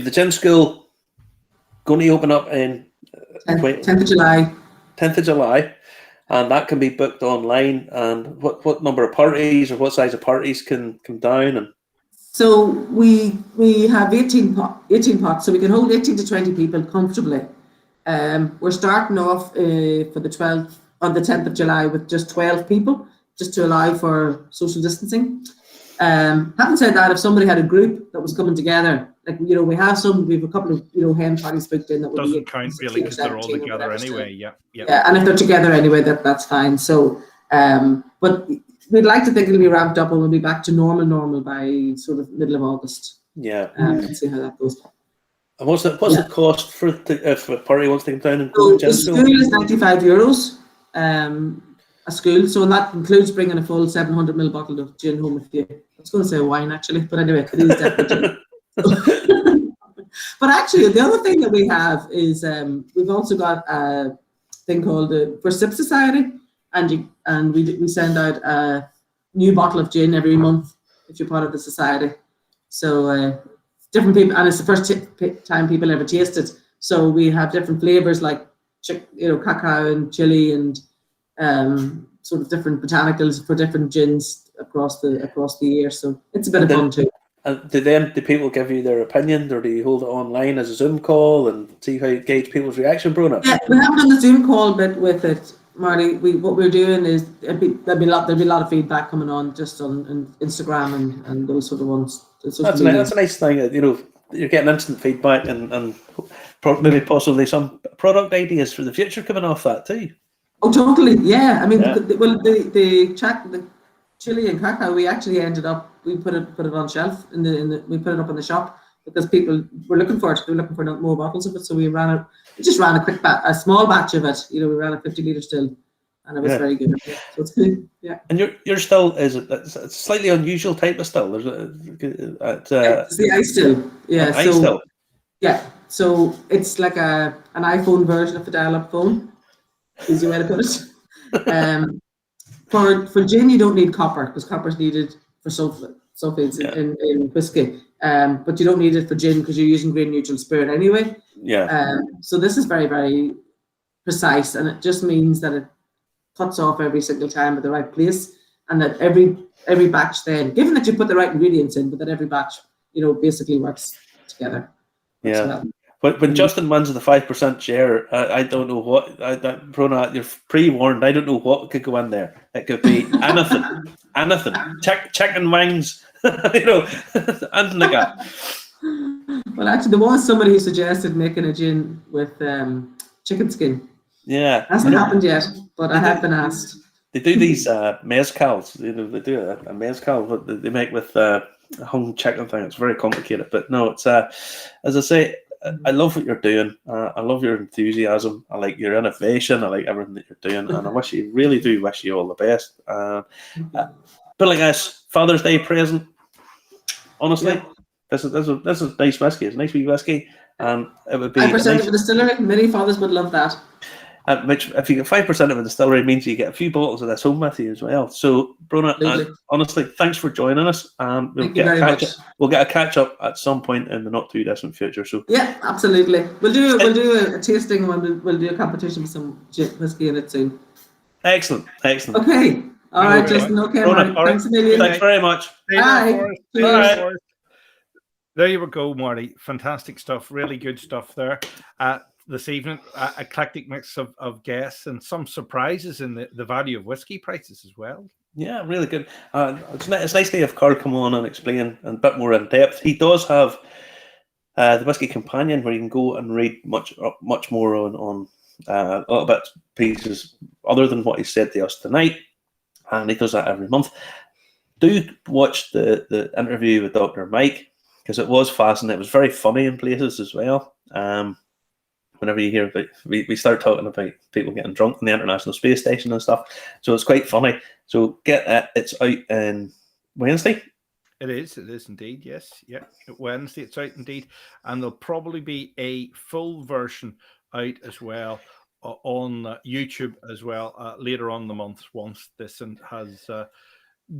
the gin school going to open up in 10th of July. 10th of July, and that can be booked online. And what number of parties or what size of parties can come down? And so we have 18 pots, so we can hold 18 to 20 people comfortably. We're starting off for the 12th on the 10th of July with just 12 people, just to allow for social distancing. Having said that, if somebody had a group that was coming together, we have a couple of hen parties booked in that would doesn't count really because they're all together anyway. Yeah, and if they're together anyway, that's fine. So, but we'd like to think it'll be ramped up and we'll be back to normal by sort of middle of August. Yeah, and see how that goes. And what's the cost if a party wants to come down and go to the school? Is €95 a school, so that includes bringing a full 700ml bottle of gin home with you. I was going to say wine actually, but anyway, it is definitely gin. But actually, the other thing that we have is we've also got a thing called the For Sip Society, and we send out a new bottle of gin every month if you're part of the society. So. Different people, and it's the first time people ever taste it. So we have different flavors like, cacao and chili and sort of different botanicals for different gins across the year. So it's a bit of fun too. And do people give you their opinion, or do you hold it online as a Zoom call and see how you gauge people's reaction, Bruna? Yeah, we haven't done the Zoom call bit with it, Marty. What we're doing is there'll be a lot of feedback coming on just on Instagram and those sort of ones. That's a nice thing. You're getting instant feedback and maybe possibly some product ideas for the future coming off that too. Oh, totally. Yeah. I mean, the chili and cacao, we actually ended up, we put it on shelf we put it up in the shop because people were looking for it. They were looking for more bottles of it. So we just ran a small batch of it. We ran a 50-litre still. And it was very good. So it's good. Yeah. And your still it's a slightly unusual type of still. There's it's the ice still. Yeah. Ice still. Yeah. So it's like an iPhone version of the dial-up phone. Easy way to put it. For gin, you don't need copper because copper is needed for sulfates in whiskey. But you don't need it for gin because you're using grain neutral spirit anyway. Yeah. So this is very, very precise, and it just means that it cuts off every single time at the right place, and that every batch then, given that you put the right ingredients in, but that every batch, basically works together. Yeah. When Justin wins the 5% share, I don't know what. Brona, you're pre-warned. I don't know what could go in there. It could be anything, anything. Chicken wings, anything like that. Well, actually, there was somebody who suggested making a gin with chicken skin. Yeah, Hasn't happened yet, but I have been asked. They do these mezcals. They do a mezcal that they make with a hung chicken thing. It's very complicated, but no, it's as I say, I love what you're doing. I love your enthusiasm. I like your innovation. I like everything that you're doing, and I really do wish you all the best. But like this Father's Day present, honestly, Yeah. this is nice whiskey. It's nice wee whiskey, and it would be 5% of a distillery. Many fathers would love that. Which, if you get 5% of a distillery, means you get a few bottles of this home with you as well. So, Brona, honestly, thanks for joining us. Thank you very much. We'll get a catch up at some point in the not too distant future. So, yeah, absolutely. We'll do a tasting and we'll do a competition with some whiskey in it soon. Excellent. Okay. All right, Justin. Okay, Brona, Marty. Thanks a million. Thanks very much. Bye. Bye. There you go, Marty. Fantastic stuff. Really good stuff there. This evening, eclectic mix of guests and some surprises in the value of whiskey prices as well. Yeah, really good. It's nice to have Carl come on and explain a bit more in depth. He does have the Whiskey Companion, where you can go and read much more on a little bit pieces other than what he said to us tonight, and he does that every month. Do watch the interview with Dr. Mike, because it was fascinating. It was very funny in places as well. Whenever you hear about, we start talking about people getting drunk in the International Space Station and stuff, so it's quite funny. So get that. It's out on Wednesday. It is indeed. Yes, yeah. Wednesday, it's out indeed, and there'll probably be a full version out as well on YouTube as well later on in the month once this has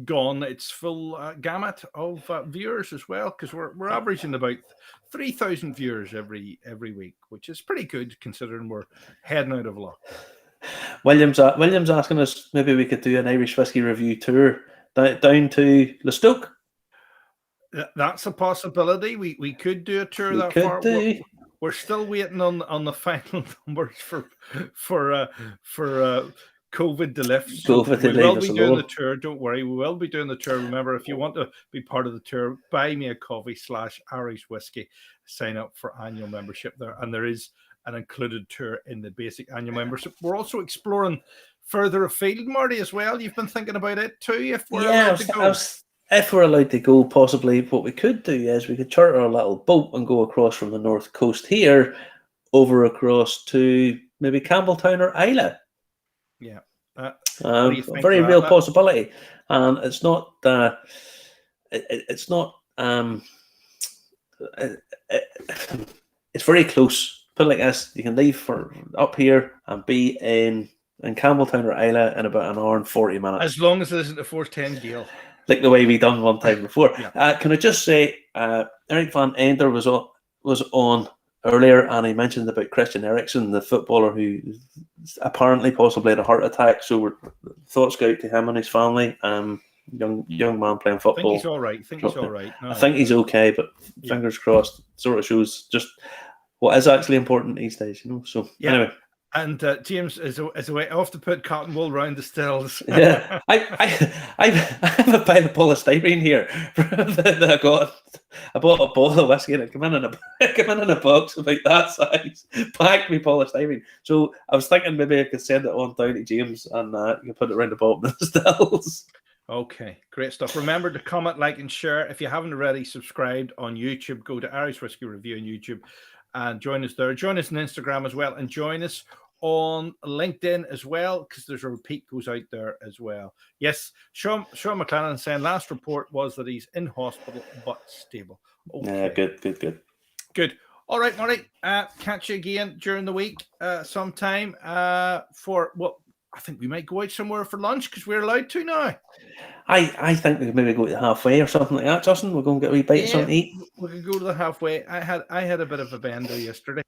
gone its full gamut of viewers as well, because we're averaging about 3,000 viewers every week, which is pretty good considering we're heading out of luck. William's asking us maybe we could do an Irish whiskey review tour down to Listoke. That's a possibility. We could do a tour that far. We're still waiting on the final numbers for COVID to lift. So we will be doing the tour. Don't worry, we will be doing the tour. Remember, if you want to be part of the tour, buy me a coffee /Irish whiskey. Sign up for annual membership there, and there is an included tour in the basic annual membership. We're also exploring further afield, Marty, as well. You've been thinking about it too. If we're allowed to go. If we're allowed to go, possibly what we could do is we could charter a little boat and go across from the north coast here over across to maybe Campbelltown or Islay. Yeah, very real possibility, and it's not. It's not. It's very close. Put it like this: you can leave for up here and be in Campbelltown or Islay in about an hour and 40 minutes, as long as it isn't a 410 gale, like the way we done one time before. Yeah. Can I just say, Eric Van Ender was on earlier, and he mentioned about Christian Eriksen, the footballer who apparently possibly had a heart attack. So thoughts go out to him and his family. Young man playing football. I think he's all right. I think he's okay, but fingers crossed. Sort of shows just what is actually important these days, So anyway. And James is a way off to put cotton wool round the stills. Yeah, I have a pile of polystyrene here that I got. I bought a bottle of whiskey and it came in a box about that size, packed with polystyrene. So I was thinking maybe I could send it on down to James and you can put it around the bottom of the stills. Okay, great stuff. Remember to comment, like, and share. If you haven't already subscribed on YouTube, go to Irish Whiskey Review on YouTube and join us there. Join us on Instagram as well, and join us on LinkedIn as well, because there's a repeat goes out there as well. Yes, Sean McLennan saying last report was that he's in hospital but stable. Okay. Yeah, good. All right, Marty. Catch you again during the week sometime for what I think we might go out somewhere for lunch because we're allowed to now. I think we could maybe go to the halfway or something like that, Justin. We're going to get a wee bite of something to eat. We could go to the halfway. I had a bit of a bender yesterday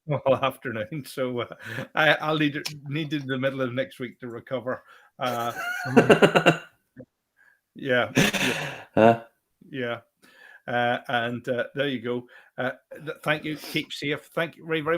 all afternoon, so I'll need in the middle of next week to recover. Yeah. And there you go. Thank you. Keep safe. Thank you very, very